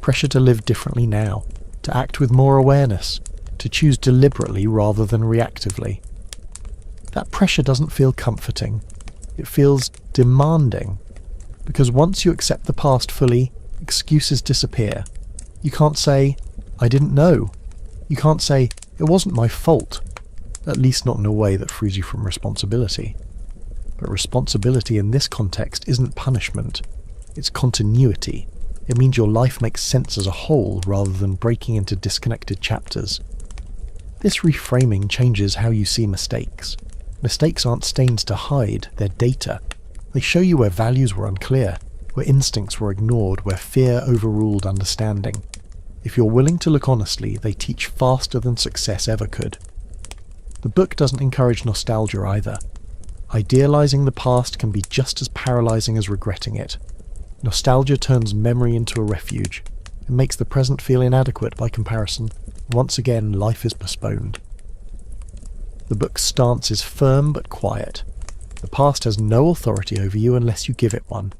Pressure to live differently now, to act with more awareness, to choose deliberately rather than reactively. That pressure doesn't feel comforting. It feels demanding. Because once you accept the past fully, excuses disappear. You can't say, "I didn't know." You can't say, "It wasn't my fault." At least not in a way that frees you from responsibility. But responsibility in this context isn't punishment. It's continuity. It means your life makes sense as a whole rather than breaking into disconnected chapters. This reframing changes how you see mistakes. Mistakes aren't stains to hide, they're data. They show you where values were unclear, where instincts were ignored, where fear overruled understanding. If you're willing to look honestly, they teach faster than success ever could. The book doesn't encourage nostalgia either. Idealizing the past can be just as paralyzing as regretting it. Nostalgia turns memory into a refuge. It makes the present feel inadequate by comparison. Once again, life is postponed. The book's stance is firm but quiet. The past has no authority over you unless you give it one.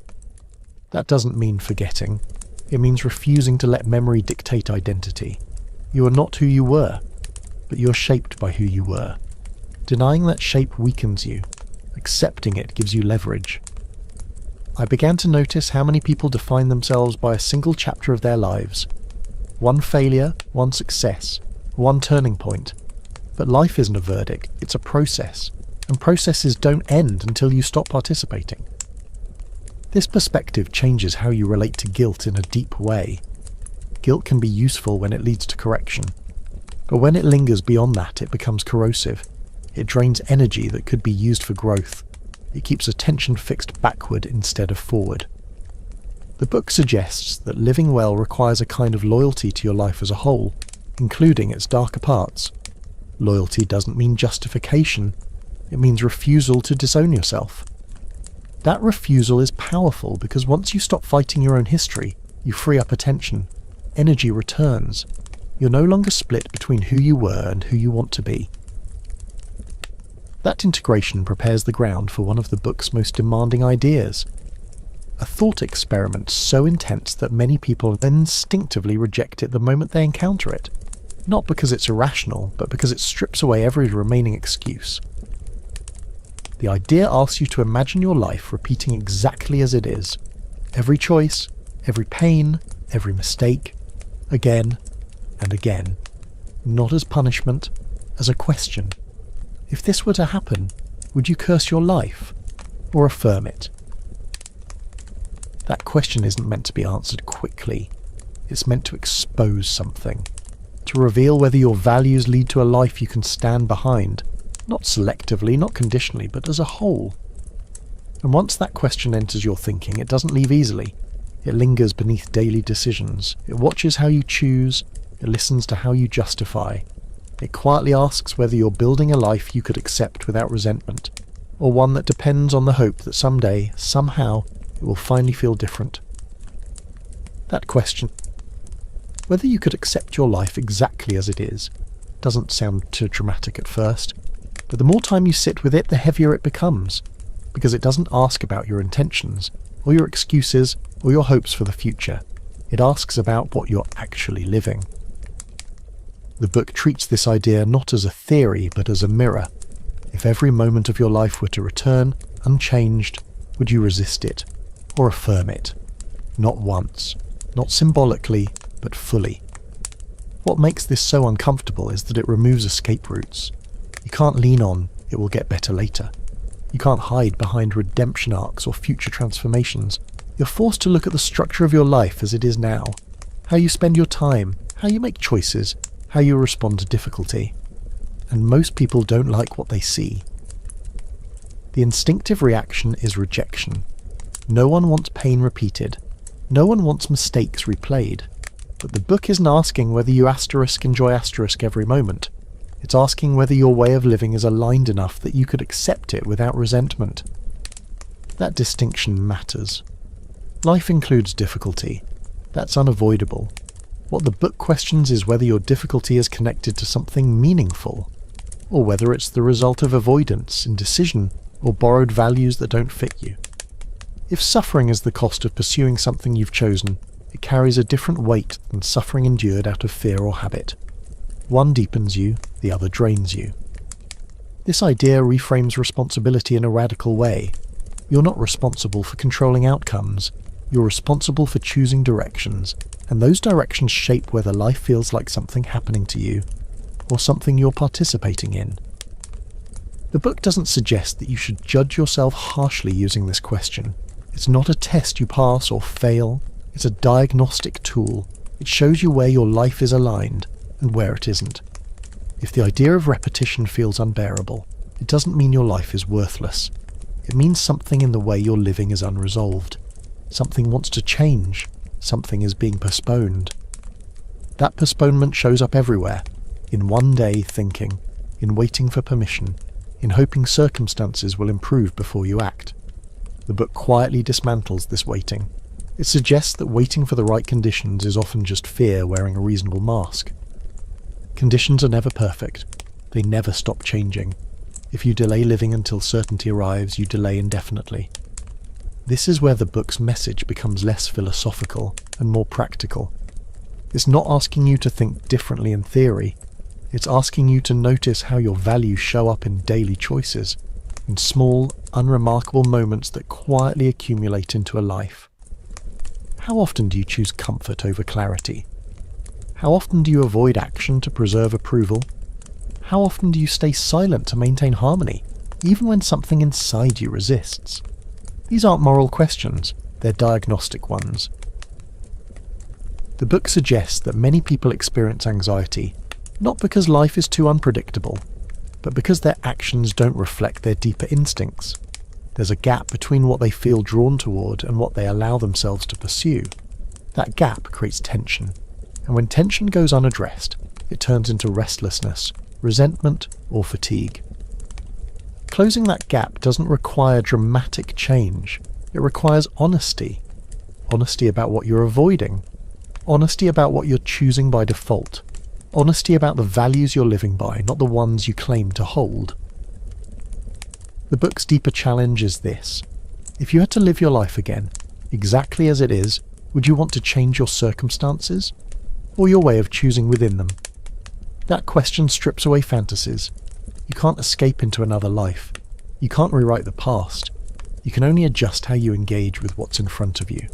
That doesn't mean forgetting. It means refusing to let memory dictate identity. You are not who you were, but you are shaped by who you were. Denying that shape weakens you. Accepting it gives you leverage. I began to notice how many people define themselves by a single chapter of their lives. One failure, one success, one turning point. But life isn't a verdict, it's a process. And processes don't end until you stop participating. This perspective changes how you relate to guilt in a deep way. Guilt can be useful when it leads to correction. But when it lingers beyond that, it becomes corrosive. It drains energy that could be used for growth. It keeps attention fixed backward instead of forward. The book suggests that living well requires a kind of loyalty to your life as a whole, including its darker parts. Loyalty doesn't mean justification. It means refusal to disown yourself. That refusal is powerful because once you stop fighting your own history, you free up attention. Energy returns. You're no longer split between who you were and who you want to be. That integration prepares the ground for one of the book's most demanding ideas. a thought experiment so intense that many people instinctively reject it the moment they encounter it, not because it's irrational, but because it strips away every remaining excuse. The idea asks you to imagine your life repeating exactly as it is, every choice, every pain, every mistake, again and again, not as punishment, as a question. If this were to happen, would you curse your life or affirm it? That question isn't meant to be answered quickly. It's meant to expose something, to reveal whether your values lead to a life you can stand behind, not selectively, not conditionally, but as a whole. And once that question enters your thinking, it doesn't leave easily. It lingers beneath daily decisions. It watches how you choose. It listens to how you justify. It quietly asks whether you're building a life you could accept without resentment, or one that depends on the hope that someday, somehow, it will finally feel different. That question, whether you could accept your life exactly as it is, doesn't sound too dramatic at first, but the more time you sit with it, the heavier it becomes, because it doesn't ask about your intentions, or your excuses, or your hopes for the future. It asks about what you're actually living. The book treats this idea not as a theory, but as a mirror. If every moment of your life were to return, unchanged, would you resist it, or affirm it? Not once, not symbolically, but fully. What makes this so uncomfortable is that it removes escape routes. You can't lean on, it will get better later. You can't hide behind redemption arcs or future transformations. You're forced to look at the structure of your life as it is now, how you spend your time, how you make choices, how you respond to difficulty. And most people don't like what they see. The instinctive reaction is rejection. No one wants pain repeated. No one wants mistakes replayed. But the book isn't asking whether you enjoy every moment. It's asking whether your way of living is aligned enough that you could accept it without resentment. That distinction matters. Life includes difficulty. That's unavoidable. What the book questions is whether your difficulty is connected to something meaningful, or whether it's the result of avoidance, indecision, or borrowed values that don't fit you. If suffering is the cost of pursuing something you've chosen, it carries a different weight than suffering endured out of fear or habit. One deepens you, the other drains you. This idea reframes responsibility in a radical way. You're not responsible for controlling outcomes. You're responsible for choosing directions, and those directions shape whether life feels like something happening to you, or something you're participating in. The book doesn't suggest that you should judge yourself harshly using this question. It's not a test you pass or fail. It's a diagnostic tool. It shows you where your life is aligned and where it isn't. If the idea of repetition feels unbearable, it doesn't mean your life is worthless. It means something in the way you're living is unresolved. Something wants to change. Something is being postponed. That postponement shows up everywhere. In one day thinking, in waiting for permission, in hoping circumstances will improve before you act. The book quietly dismantles this waiting. It suggests that waiting for the right conditions is often just fear wearing a reasonable mask. Conditions are never perfect. They never stop changing. If you delay living until certainty arrives, you delay indefinitely. This is where the book's message becomes less philosophical and more practical. It's not asking you to think differently in theory. It's asking you to notice how your values show up in daily choices, in small, unremarkable moments that quietly accumulate into a life. How often do you choose comfort over clarity? How often do you avoid action to preserve approval? How often do you stay silent to maintain harmony, even when something inside you resists? These aren't moral questions, they're diagnostic ones. The book suggests that many people experience anxiety, not because life is too unpredictable, but because their actions don't reflect their deeper instincts. There's a gap between what they feel drawn toward and what they allow themselves to pursue. That gap creates tension, and when tension goes unaddressed, it turns into restlessness, resentment, or fatigue. Closing that gap doesn't require dramatic change. It requires honesty. Honesty about what you're avoiding. Honesty about what you're choosing by default. Honesty about the values you're living by, not the ones you claim to hold. The book's deeper challenge is this. If you had to live your life again, Exactly as it is, would you want to change your circumstances? Or your way of choosing within them? That question strips away fantasies. You can't escape into another life. You can't rewrite the past. You can only adjust how you engage with what's in front of you.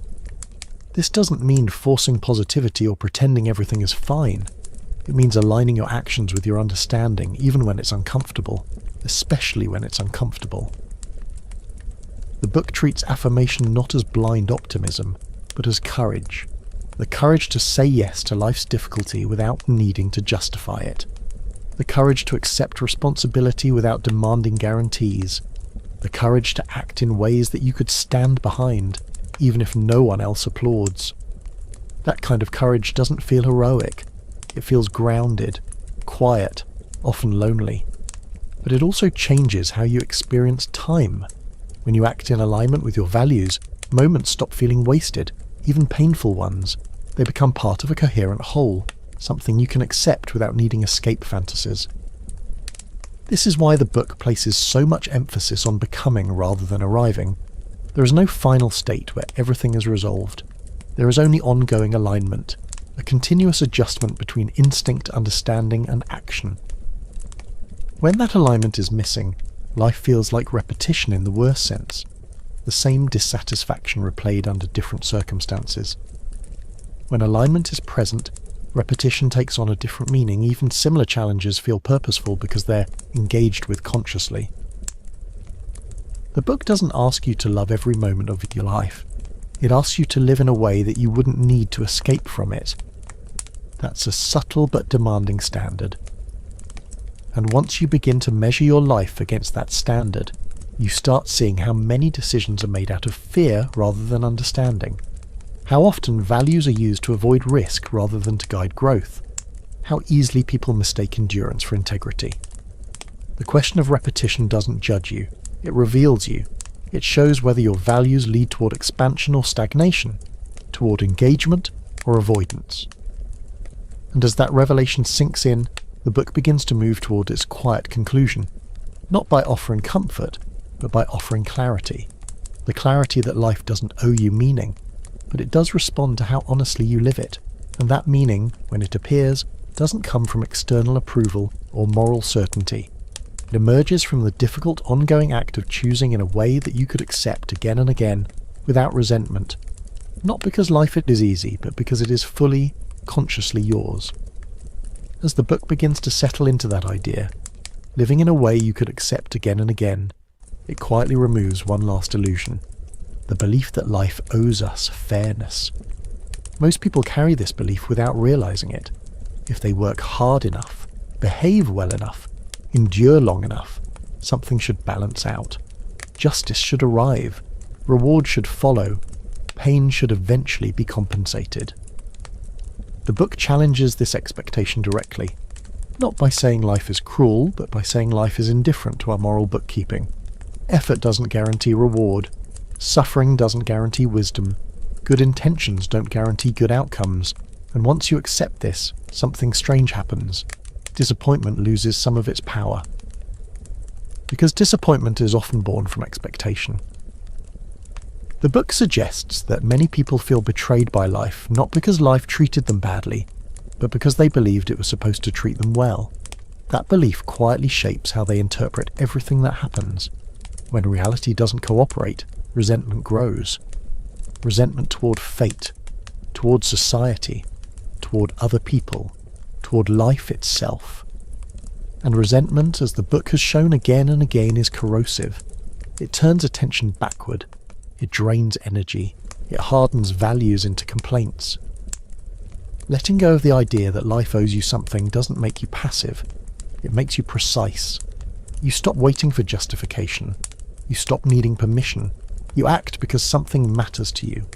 This doesn't mean forcing positivity or pretending everything is fine. It means aligning your actions with your understanding, even when it's uncomfortable, especially when it's uncomfortable. The book treats affirmation not as blind optimism, but as courage. The courage to say yes to life's difficulty without needing to justify it. The courage to accept responsibility without demanding guarantees. The courage to act in ways that you could stand behind, even if no one else applauds. That kind of courage doesn't feel heroic. It feels grounded, quiet, often lonely. But it also changes how you experience time. When you act in alignment with your values, moments stop feeling wasted, even painful ones. They become part of a coherent whole, something you can accept without needing escape fantasies. This is why the book places so much emphasis on becoming rather than arriving. There is no final state where everything is resolved. There is only ongoing alignment, a continuous adjustment between instinct, understanding, and action. When that alignment is missing, life feels like repetition in the worst sense, the same dissatisfaction replayed under different circumstances. When alignment is present, repetition takes on a different meaning. Even similar challenges feel purposeful because they're engaged with consciously. The book doesn't ask you to love every moment of your life. It asks you to live in a way that you wouldn't need to escape from it. That's a subtle but demanding standard. And once you begin to measure your life against that standard, you start seeing how many decisions are made out of fear rather than understanding. How often values are used to avoid risk rather than to guide growth. How easily people mistake endurance for integrity. The question of repetition doesn't judge you. It reveals you. It shows whether your values lead toward expansion or stagnation, toward engagement or avoidance. And as that revelation sinks in, the book begins to move toward its quiet conclusion, not by offering comfort, but by offering clarity. The clarity that life doesn't owe you meaning, but it does respond to how honestly you live it, and that meaning, when it appears, doesn't come from external approval or moral certainty. It emerges from the difficult ongoing act of choosing in a way that you could accept again and again, without resentment. Not because life is easy, but because it is fully, consciously yours. As the book begins to settle into that idea, living in a way you could accept again and again, it quietly removes one last illusion. The belief that life owes us fairness. Most people carry this belief without realizing it. If they work hard enough, behave well enough, endure long enough, something should balance out. Justice should arrive. Reward should follow. Pain should eventually be compensated. The book challenges this expectation directly, not by saying life is cruel, but by saying life is indifferent to our moral bookkeeping. Effort doesn't guarantee reward. Suffering doesn't guarantee wisdom. Good intentions don't guarantee good outcomes. And once you accept this, something strange happens. Disappointment loses some of its power. Because disappointment is often born from expectation. The book suggests that many people feel betrayed by life, not because life treated them badly, but because they believed it was supposed to treat them well. That belief quietly shapes how they interpret everything that happens. When reality doesn't cooperate, resentment grows. Resentment toward fate, toward society, toward other people, toward life itself. And resentment, as the book has shown again and again, is corrosive. It turns attention backward. It drains energy. It hardens values into complaints. Letting go of the idea that life owes you something doesn't make you passive. It makes you precise. You stop waiting for justification. You stop needing permission. You act because something matters to you,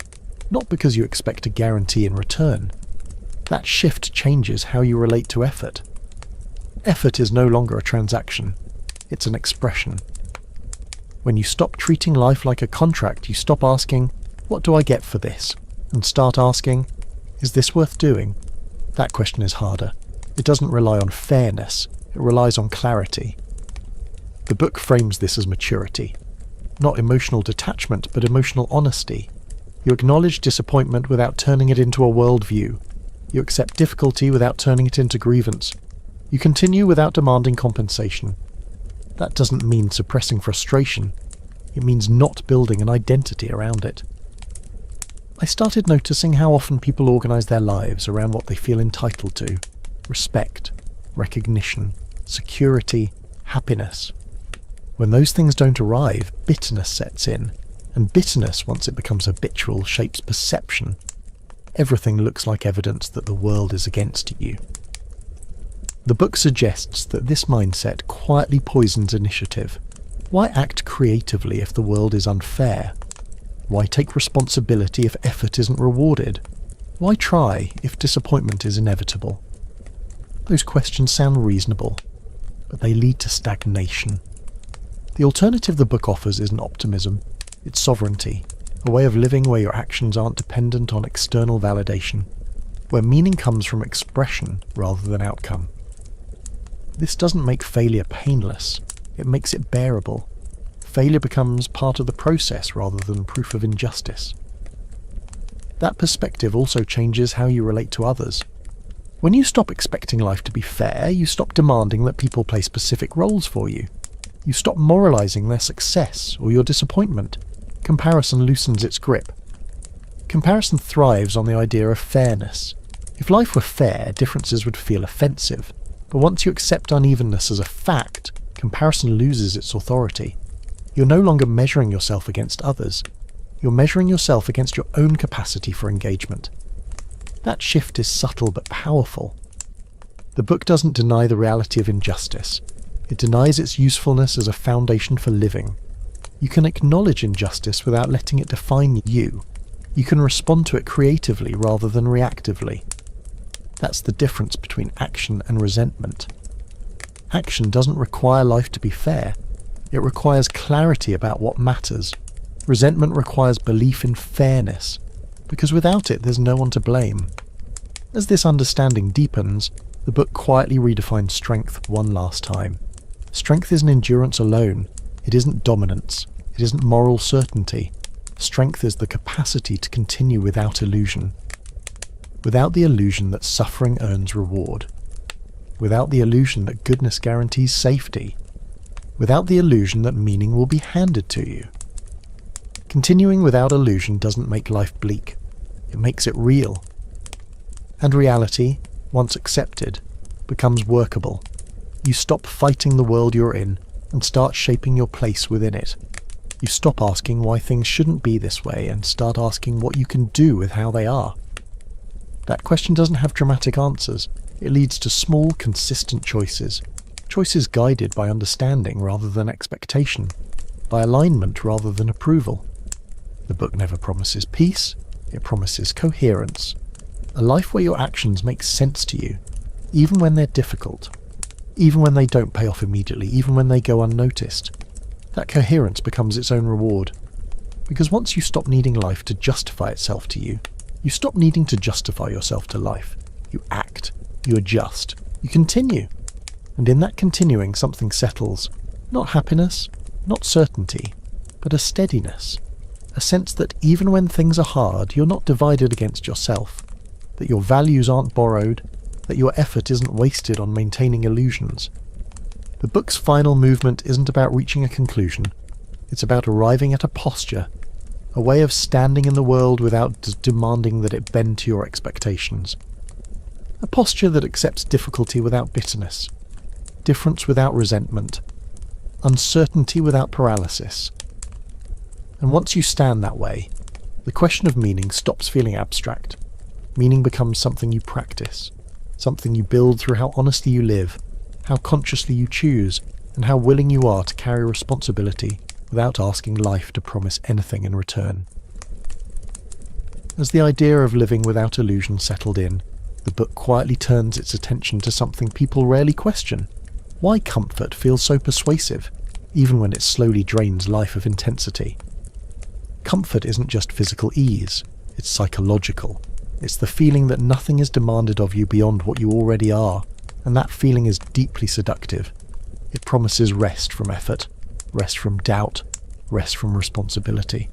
not because you expect a guarantee in return. That shift changes how you relate to effort. Effort is no longer a transaction. It's an expression. When you stop treating life like a contract, you stop asking, "What do I get for this?" and start asking, "Is this worth doing?" That question is harder. It doesn't rely on fairness. It relies on clarity. The book frames this as maturity. Not emotional detachment, but emotional honesty. You acknowledge disappointment without turning it into a worldview. You accept difficulty without turning it into grievance. You continue without demanding compensation. That doesn't mean suppressing frustration. It means not building an identity around it. I started noticing how often people organise their lives around what they feel entitled to: respect, recognition, security, happiness. When those things don't arrive, bitterness sets in, and bitterness, once it becomes habitual, shapes perception. Everything looks like evidence that the world is against you. The book suggests that this mindset quietly poisons initiative. Why act creatively if the world is unfair? Why take responsibility if effort isn't rewarded? Why try if disappointment is inevitable? Those questions sound reasonable, but they lead to stagnation. The alternative the book offers isn't optimism, it's sovereignty, a way of living where your actions aren't dependent on external validation, where meaning comes from expression rather than outcome. This doesn't make failure painless, it makes it bearable. Failure becomes part of the process rather than proof of injustice. That perspective also changes how you relate to others. When you stop expecting life to be fair, you stop demanding that people play specific roles for you. You stop moralizing their success or your disappointment. Comparison loosens its grip. Comparison thrives on the idea of fairness. If life were fair, differences would feel offensive. But once you accept unevenness as a fact, comparison loses its authority. You're no longer measuring yourself against others. You're measuring yourself against your own capacity for engagement. That shift is subtle but powerful. The book doesn't deny the reality of injustice. It denies its usefulness as a foundation for living. You can acknowledge injustice without letting it define you. You can respond to it creatively rather than reactively. That's the difference between action and resentment. Action doesn't require life to be fair. It requires clarity about what matters. Resentment requires belief in fairness, because without it there's no one to blame. As this understanding deepens, the book quietly redefines strength one last time. Strength isn't endurance alone. It isn't dominance. It isn't moral certainty. Strength is the capacity to continue without illusion. Without the illusion that suffering earns reward. Without the illusion that goodness guarantees safety. Without the illusion that meaning will be handed to you. Continuing without illusion doesn't make life bleak. It makes it real. And reality, once accepted, becomes workable. You stop fighting the world you're in and start shaping your place within it. You stop asking why things shouldn't be this way and start asking what you can do with how they are. That question doesn't have dramatic answers. It leads to small, consistent choices. Choices guided by understanding rather than expectation, by alignment rather than approval. The book never promises peace, it promises coherence. A life where your actions make sense to you, even when they're difficult, even when they don't pay off immediately, even when they go unnoticed. That coherence becomes its own reward. Because once you stop needing life to justify itself to you, you stop needing to justify yourself to life. You act, you adjust, you continue. And in that continuing, something settles. Not happiness, not certainty, but a steadiness. A sense that even when things are hard, you're not divided against yourself. That your values aren't borrowed. That your effort isn't wasted on maintaining illusions. The book's final movement isn't about reaching a conclusion. It's about arriving at a posture. A way of standing in the world without demanding that it bend to your expectations. A posture that accepts difficulty without bitterness. Difference without resentment, uncertainty without paralysis. And once you stand that way, the question of meaning stops feeling abstract. Meaning becomes something you practice, something you build through how honestly you live, how consciously you choose, and how willing you are to carry responsibility without asking life to promise anything in return. As the idea of living without illusion settled in, the book quietly turns its attention to something people rarely question. Why comfort feels so persuasive, even when it slowly drains life of intensity. Comfort isn't just physical ease, it's psychological. It's the feeling that nothing is demanded of you beyond what you already are, and that feeling is deeply seductive. It promises rest from effort, rest from doubt, rest from responsibility.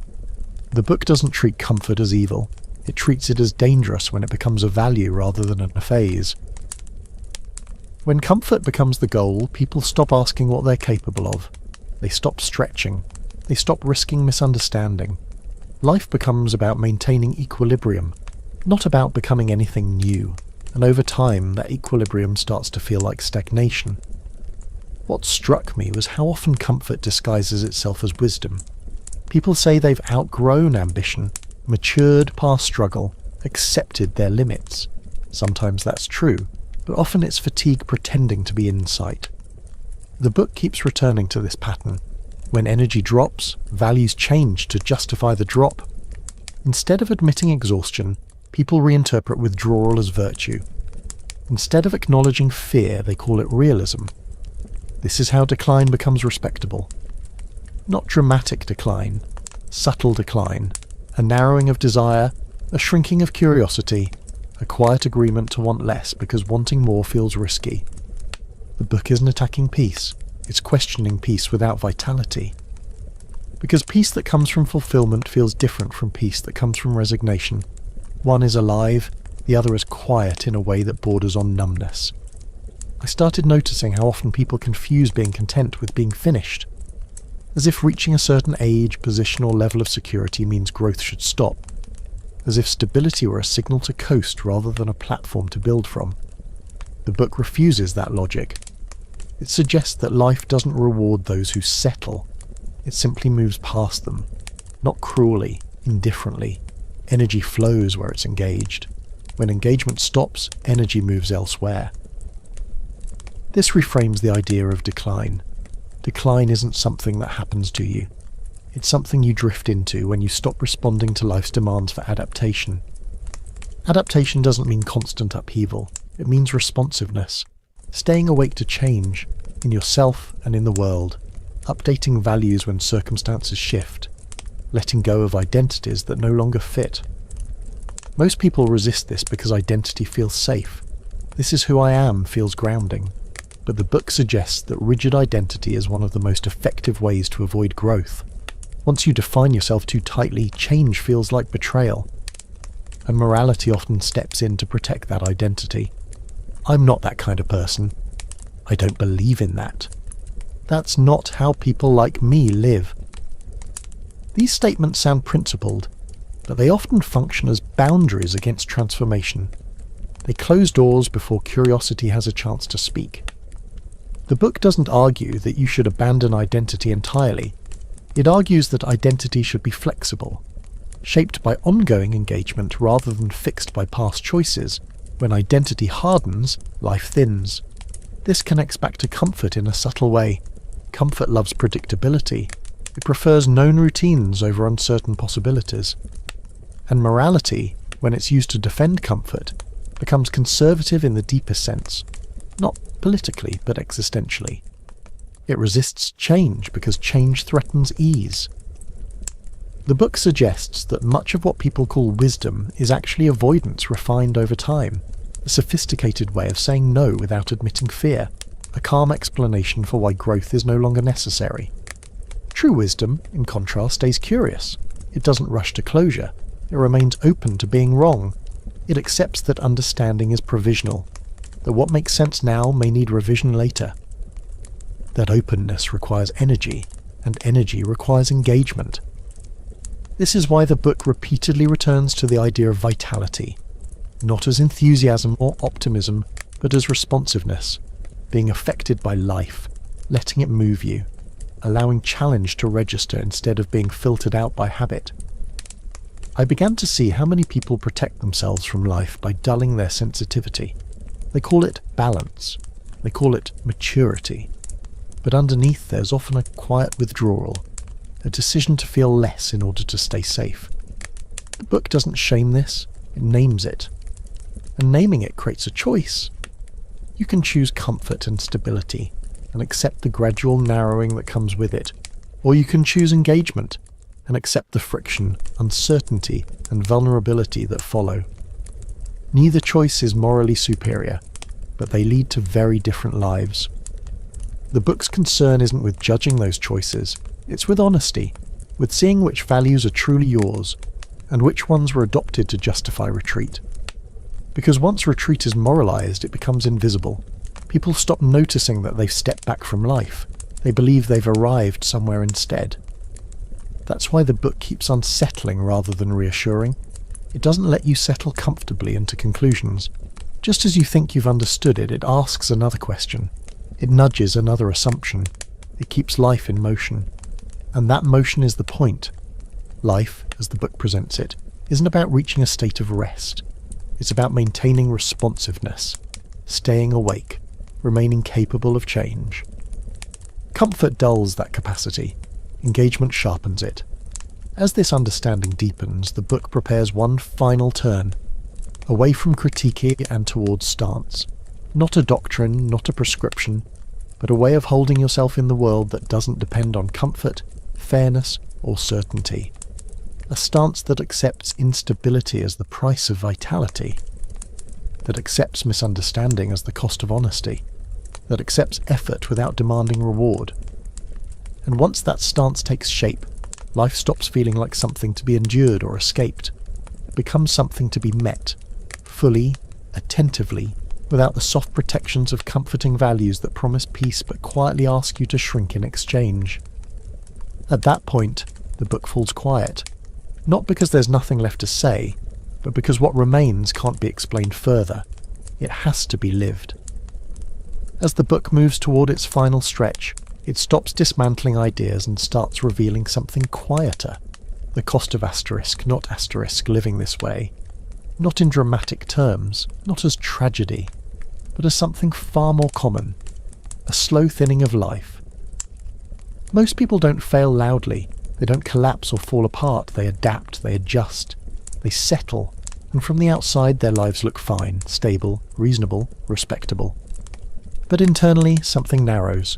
The book doesn't treat comfort as evil. It treats it as dangerous when it becomes a value rather than a phase. When comfort becomes the goal, people stop asking what they're capable of. They stop stretching. They stop risking misunderstanding. Life becomes about maintaining equilibrium, not about becoming anything new. And over time, that equilibrium starts to feel like stagnation. What struck me was how often comfort disguises itself as wisdom. People say they've outgrown ambition, matured past struggle, accepted their limits. Sometimes that's true, but often it's fatigue pretending to be insight. The book keeps returning to this pattern. When energy drops, values change to justify the drop. Instead of admitting exhaustion, people reinterpret withdrawal as virtue. Instead of acknowledging fear, they call it realism. This is how decline becomes respectable. Not dramatic decline, subtle decline, a narrowing of desire, a shrinking of curiosity, a quiet agreement to want less because wanting more feels risky. The book isn't attacking peace, it's questioning peace without vitality. Because peace that comes from fulfillment feels different from peace that comes from resignation. One is alive, the other is quiet in a way that borders on numbness. I started noticing how often people confuse being content with being finished. As if reaching a certain age, position or level of security means growth should stop. As if stability were a signal to coast rather than a platform to build from. The book refuses that logic. It suggests that life doesn't reward those who settle. It simply moves past them. Not cruelly, indifferently. Energy flows where it's engaged. When engagement stops, energy moves elsewhere. This reframes the idea of decline. Decline isn't something that happens to you. It's something you drift into when you stop responding to life's demands for adaptation. Adaptation doesn't mean constant upheaval. It means responsiveness. Staying awake to change, in yourself and in the world. Updating values when circumstances shift. Letting go of identities that no longer fit. Most people resist this because identity feels safe. This is who I am feels grounding. But the book suggests that rigid identity is one of the most effective ways to avoid growth. Once you define yourself too tightly, change feels like betrayal. And morality often steps in to protect that identity. I'm not that kind of person. I don't believe in that. That's not how people like me live. These statements sound principled, but they often function as boundaries against transformation. They close doors before curiosity has a chance to speak. The book doesn't argue that you should abandon identity entirely. It argues that identity should be flexible, shaped by ongoing engagement rather than fixed by past choices. When identity hardens, life thins. This connects back to comfort in a subtle way. Comfort loves predictability. It prefers known routines over uncertain possibilities. And morality, when it's used to defend comfort, becomes conservative in the deepest sense. Not politically, but existentially. It resists change because change threatens ease. The book suggests that much of what people call wisdom is actually avoidance refined over time, a sophisticated way of saying no without admitting fear, a calm explanation for why growth is no longer necessary. True wisdom, in contrast, stays curious. It doesn't rush to closure. It remains open to being wrong. It accepts that understanding is provisional, that what makes sense now may need revision later. That openness requires energy, and energy requires engagement. This is why the book repeatedly returns to the idea of vitality, not as enthusiasm or optimism, but as responsiveness, being affected by life, letting it move you, allowing challenge to register instead of being filtered out by habit. I began to see how many people protect themselves from life by dulling their sensitivity. They call it balance. They call it maturity. But underneath there's often a quiet withdrawal, a decision to feel less in order to stay safe. The book doesn't shame this, it names it. And naming it creates a choice. You can choose comfort and stability, and accept the gradual narrowing that comes with it. Or you can choose engagement, and accept the friction, uncertainty, and vulnerability that follow. Neither choice is morally superior, but they lead to very different lives. The book's concern isn't with judging those choices, it's with honesty. with seeing which values are truly yours and which ones were adopted to justify retreat. Because once retreat is moralized, it becomes invisible. People stop noticing that they've stepped back from life. They believe they've arrived somewhere instead. That's why the book keeps unsettling rather than reassuring. It doesn't let you settle comfortably into conclusions. Just as you think you've understood it, it asks another question. It nudges another assumption. It keeps life in motion. And that motion is the point. Life, as the book presents it, isn't about reaching a state of rest. It's about maintaining responsiveness, staying awake, remaining capable of change. Comfort dulls that capacity. Engagement sharpens it. As this understanding deepens, the book prepares one final turn, away from critique and towards stance. Not a doctrine, not a prescription, but a way of holding yourself in the world that doesn't depend on comfort, fairness, or certainty. A stance that accepts instability as the price of vitality, that accepts misunderstanding as the cost of honesty, that accepts effort without demanding reward. And once that stance takes shape, life stops feeling like something to be endured or escaped. It becomes something to be met, fully, attentively, without the soft protections of comforting values that promise peace but quietly ask you to shrink in exchange. At that point, the book falls quiet. Not because there's nothing left to say, but because what remains can't be explained further. It has to be lived. As the book moves toward its final stretch, it stops dismantling ideas and starts revealing something quieter. The cost of asterisk, not asterisk, living this way. Not in dramatic terms, not as tragedy, but as something far more common. A slow thinning of life. Most people don't fail loudly. They don't collapse or fall apart. They adapt, they adjust, they settle, and from the outside their lives look fine, stable, reasonable, respectable. But internally, something narrows.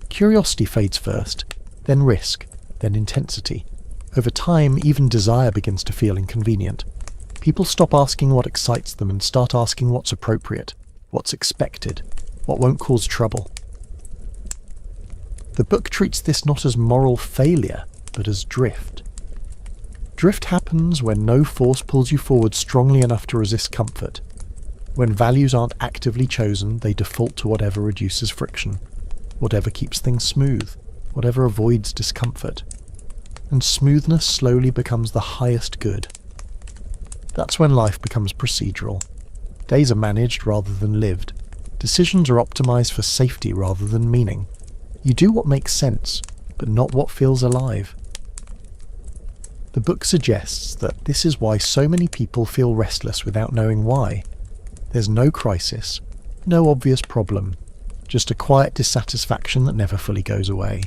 Curiosity fades first, then risk, then intensity. Over time, even desire begins to feel inconvenient. People stop asking what excites them and start asking what's appropriate, what's expected, what won't cause trouble. The book treats this not as moral failure, but as drift. Drift happens when no force pulls you forward strongly enough to resist comfort. When values aren't actively chosen, they default to whatever reduces friction, whatever keeps things smooth, whatever avoids discomfort. And smoothness slowly becomes the highest good. That's when life becomes procedural. Days are managed rather than lived. Decisions are optimized for safety rather than meaning. You do what makes sense, but not what feels alive. The book suggests that this is why so many people feel restless without knowing why. There's no crisis, no obvious problem, just a quiet dissatisfaction that never fully goes away.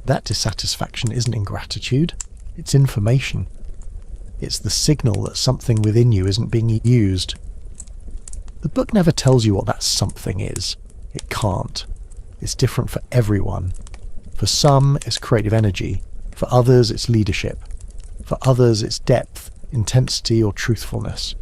That dissatisfaction isn't ingratitude, it's information. It's the signal that something within you isn't being used. The book never tells you what that something is. It can't. It's different for everyone. For some, it's creative energy. For others, it's leadership. For others, it's depth, intensity, or truthfulness.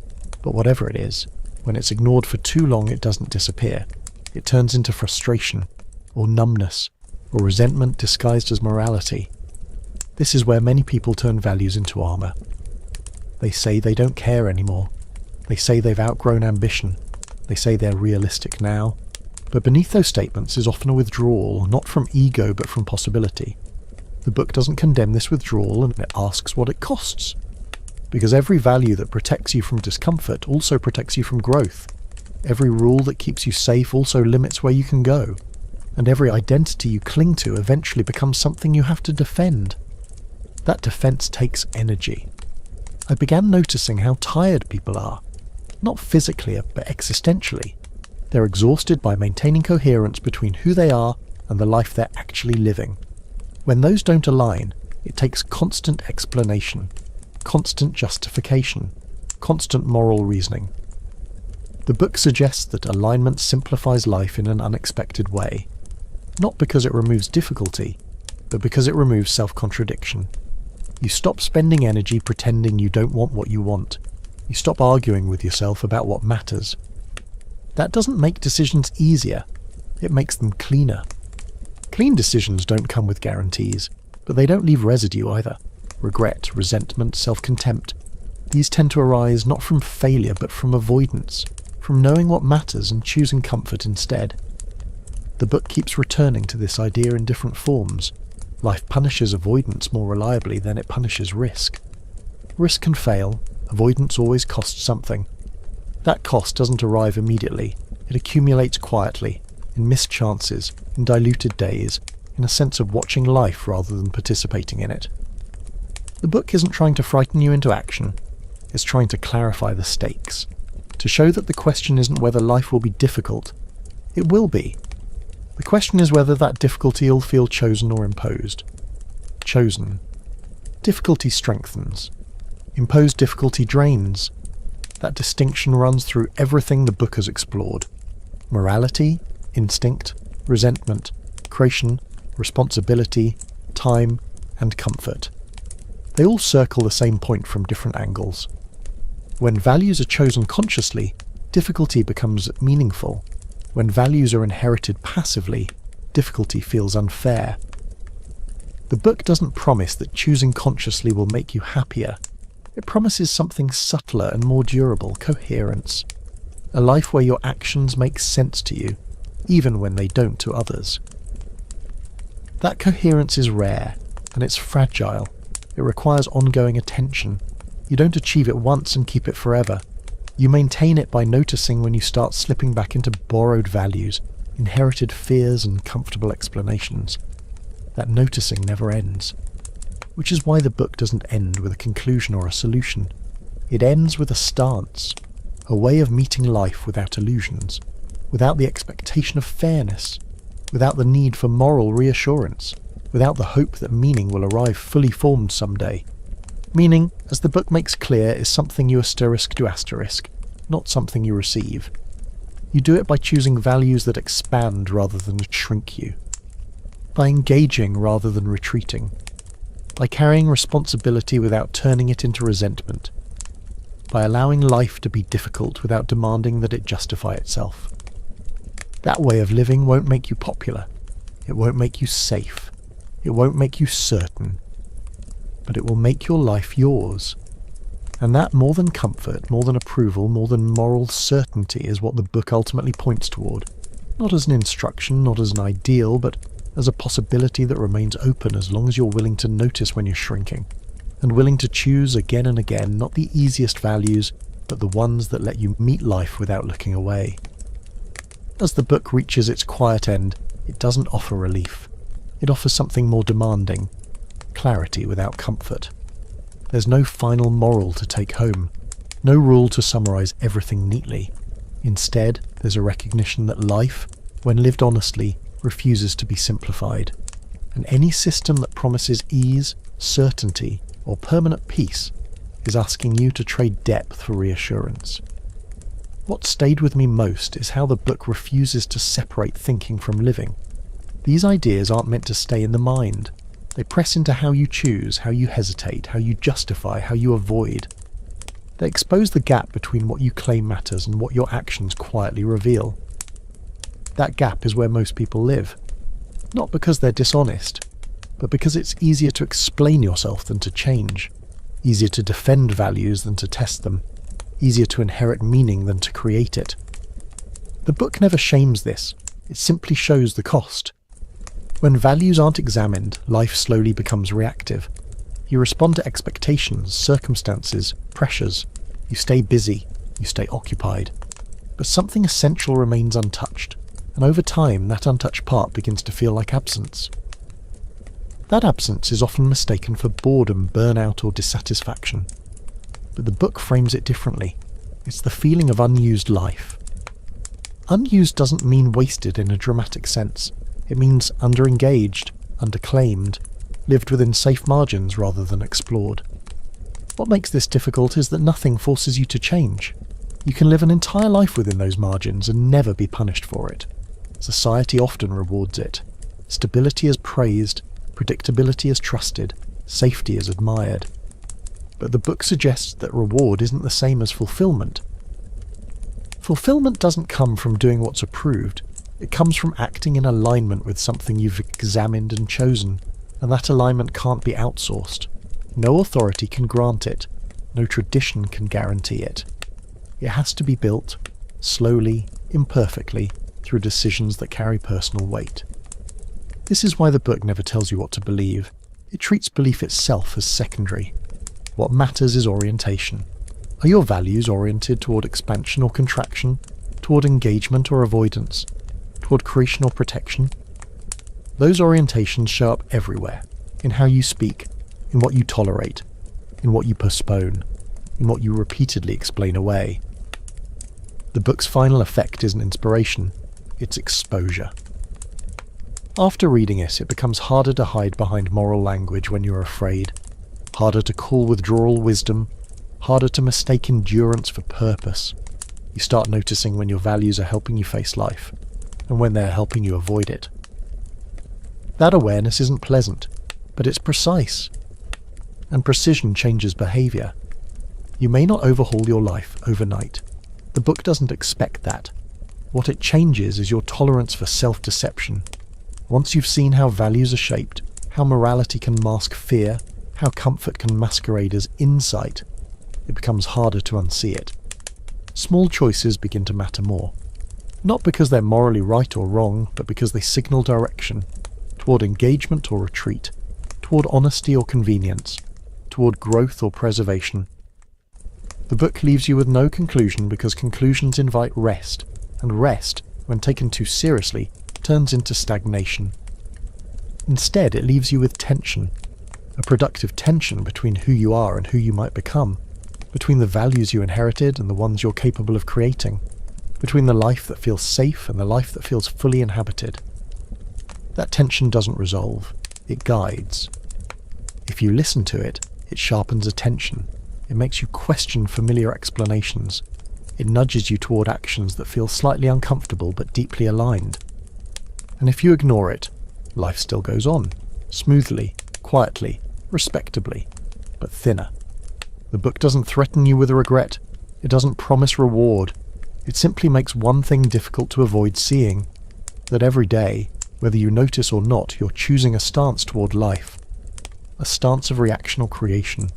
But whatever it is, when it's ignored for too long, it doesn't disappear. It turns into frustration, or numbness, or resentment disguised as morality. This is where many people turn values into armor. They say they don't care anymore. They say they've outgrown ambition. They say they're realistic now. But beneath those statements is often a withdrawal, not from ego but from possibility. The book doesn't condemn this withdrawal, and it asks what it costs. Because every value that protects you from discomfort also protects you from growth. Every rule that keeps you safe also limits where you can go. And every identity you cling to eventually becomes something you have to defend. That defense takes energy. I began noticing how tired people are. Not physically, but existentially. They're exhausted by maintaining coherence between who they are and the life they're actually living. When those don't align, it takes constant explanation, constant justification, constant moral reasoning. The book suggests that alignment simplifies life in an unexpected way, not because it removes difficulty, but because it removes self-contradiction. You stop spending energy pretending you don't want what you want. You stop arguing with yourself about what matters. That doesn't make decisions easier, it makes them cleaner. Clean decisions don't come with guarantees. But they don't leave residue either. Regret, resentment, self-contempt. These tend to arise not from failure but from avoidance, from knowing what matters and choosing comfort instead. The book keeps returning to this idea in different forms. Life punishes avoidance more reliably than it punishes risk. Risk can fail, avoidance always costs something. That cost doesn't arrive immediately, it accumulates quietly, in missed chances, in diluted days, in a sense of watching life rather than participating in it. The book isn't trying to frighten you into action, it's trying to clarify the stakes, to show that the question isn't whether life will be difficult. It will be. The question is whether that difficulty will feel chosen or imposed. Chosen. Difficulty strengthens. Imposed difficulty drains. That distinction runs through everything the book has explored. Morality, instinct, resentment, creation, responsibility, time, and comfort. They all circle the same point from different angles. When values are chosen consciously, difficulty becomes meaningful. When values are inherited passively, difficulty feels unfair. The book doesn't promise that choosing consciously will make you happier. It promises something subtler and more durable, coherence. A life where your actions make sense to you, even when they don't to others. That coherence is rare, and it's fragile. It requires ongoing attention. You don't achieve it once and keep it forever. You maintain it by noticing when you start slipping back into borrowed values, inherited fears and comfortable explanations. That noticing never ends. Which is why the book doesn't end with a conclusion or a solution. It ends with a stance, a way of meeting life without illusions, without the expectation of fairness, without the need for moral reassurance, without the hope that meaning will arrive fully formed someday. Meaning, as the book makes clear, is something you asterisk to asterisk, not something you receive. You do it by choosing values that expand rather than shrink you, by engaging rather than retreating, by carrying responsibility without turning it into resentment, by allowing life to be difficult without demanding that it justify itself. That way of living won't make you popular, it won't make you safe, it won't make you certain, but it will make your life yours. And that, more than comfort, more than approval, more than moral certainty, is what the book ultimately points toward. Not as an instruction, not as an ideal, but as a possibility that remains open as long as you're willing to notice when you're shrinking, and willing to choose again and again not the easiest values, but the ones that let you meet life without looking away. As the book reaches its quiet end, it doesn't offer relief. It offers something more demanding. Clarity without comfort. There's no final moral to take home, no rule to summarize everything neatly. Instead, there's a recognition that life, when lived honestly, refuses to be simplified, and any system that promises ease, certainty, or permanent peace is asking you to trade depth for reassurance. What stayed with me most is how the book refuses to separate thinking from living. These ideas aren't meant to stay in the mind. They press into how you choose, how you hesitate, how you justify, how you avoid. They expose the gap between what you claim matters and what your actions quietly reveal. That gap is where most people live. Not because they're dishonest, but because it's easier to explain yourself than to change. Easier to defend values than to test them. Easier to inherit meaning than to create it. The book never shames this. It simply shows the cost. When values aren't examined, life slowly becomes reactive. You respond to expectations, circumstances, pressures. You stay busy, you stay occupied. But something essential remains untouched, and over time that untouched part begins to feel like absence. That absence is often mistaken for boredom, burnout, or dissatisfaction. But the book frames it differently. It's the feeling of unused life. Unused doesn't mean wasted in a dramatic sense. It means underengaged, underclaimed, lived within safe margins rather than explored. What makes this difficult is that nothing forces you to change. You can live an entire life within those margins and never be punished for it. Society often rewards it. Stability is praised, predictability is trusted, safety is admired. But the book suggests that reward isn't the same as fulfillment. Fulfillment doesn't come from doing what's approved. It comes from acting in alignment with something you've examined and chosen, and that alignment can't be outsourced. No authority can grant it. No tradition can guarantee it. It has to be built, slowly, imperfectly, through decisions that carry personal weight. This is why the book never tells you what to believe. It treats belief itself as secondary. What matters is orientation. Are your values oriented toward expansion or contraction, toward engagement or avoidance, toward creation or protection? Those orientations show up everywhere, in how you speak, in what you tolerate, in what you postpone, in what you repeatedly explain away. The book's final effect isn't inspiration, it's exposure. After reading it becomes harder to hide behind moral language when you're afraid, harder to call withdrawal wisdom, harder to mistake endurance for purpose. You start noticing when your values are helping you face life, and when they're helping you avoid it. That awareness isn't pleasant, but it's precise. And precision changes behaviour. You may not overhaul your life overnight. The book doesn't expect that. What it changes is your tolerance for self-deception. Once you've seen how values are shaped, how morality can mask fear, how comfort can masquerade as insight, it becomes harder to unsee it. Small choices begin to matter more. Not because they're morally right or wrong, but because they signal direction, toward engagement or retreat, toward honesty or convenience, toward growth or preservation. The book leaves you with no conclusion because conclusions invite rest, and rest, when taken too seriously, turns into stagnation. Instead, it leaves you with tension, a productive tension between who you are and who you might become, between the values you inherited and the ones you're capable of creating, between the life that feels safe and the life that feels fully inhabited. That tension doesn't resolve, it guides. If you listen to it, it sharpens attention. It makes you question familiar explanations. It nudges you toward actions that feel slightly uncomfortable but deeply aligned. And if you ignore it, life still goes on, smoothly, quietly, respectably, but thinner. The book doesn't threaten you with a regret. It doesn't promise reward. It simply makes one thing difficult to avoid seeing, that every day, whether you notice or not, you're choosing a stance toward life, a stance of reaction or creation,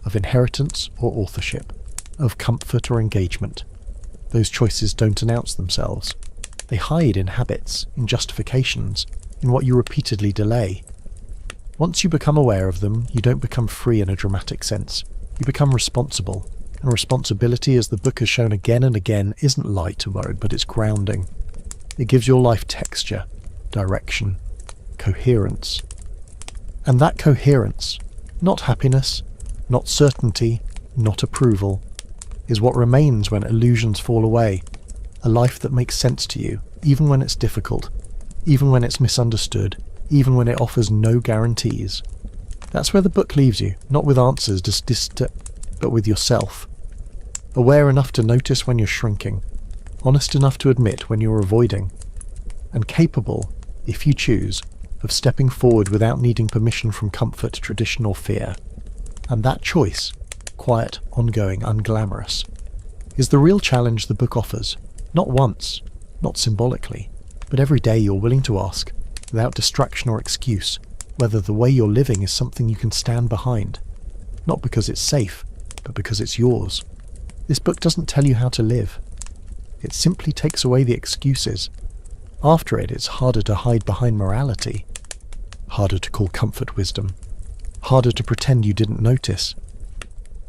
of inheritance or authorship, of comfort or engagement. Those choices don't announce themselves. They hide in habits, in justifications, in what you repeatedly delay. Once you become aware of them, you don't become free in a dramatic sense. You become responsible, and responsibility, as the book has shown again and again, isn't light word, but it's grounding. It gives your life texture, direction, coherence. And that coherence, not happiness, not certainty, not approval, is what remains when illusions fall away. A life that makes sense to you, even when it's difficult, even when it's misunderstood, even when it offers no guarantees. That's where the book leaves you, not with answers, but with yourself. Aware enough to notice when you're shrinking, honest enough to admit when you're avoiding, and capable, if you choose, of stepping forward without needing permission from comfort, tradition, or fear. And that choice, quiet, ongoing, unglamorous, is the real challenge the book offers. Not once, not symbolically, but every day you're willing to ask, without distraction or excuse, whether the way you're living is something you can stand behind. Not because it's safe, but because it's yours. This book doesn't tell you how to live. It simply takes away the excuses. After it, it's harder to hide behind morality, harder to call comfort wisdom, harder to pretend you didn't notice.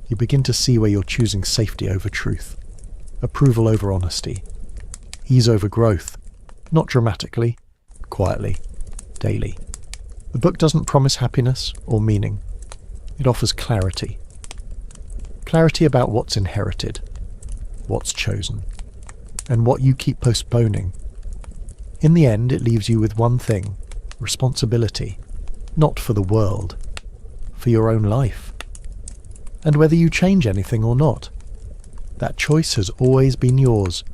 You begin to see where you're choosing safety over truth, approval over honesty, ease over growth, not dramatically, quietly, daily. The book doesn't promise happiness or meaning. It offers clarity. Clarity about what's inherited, what's chosen, and what you keep postponing. In the end, it leaves you with one thing: responsibility, not for the world, for your own life. And whether you change anything or not, that choice has always been yours.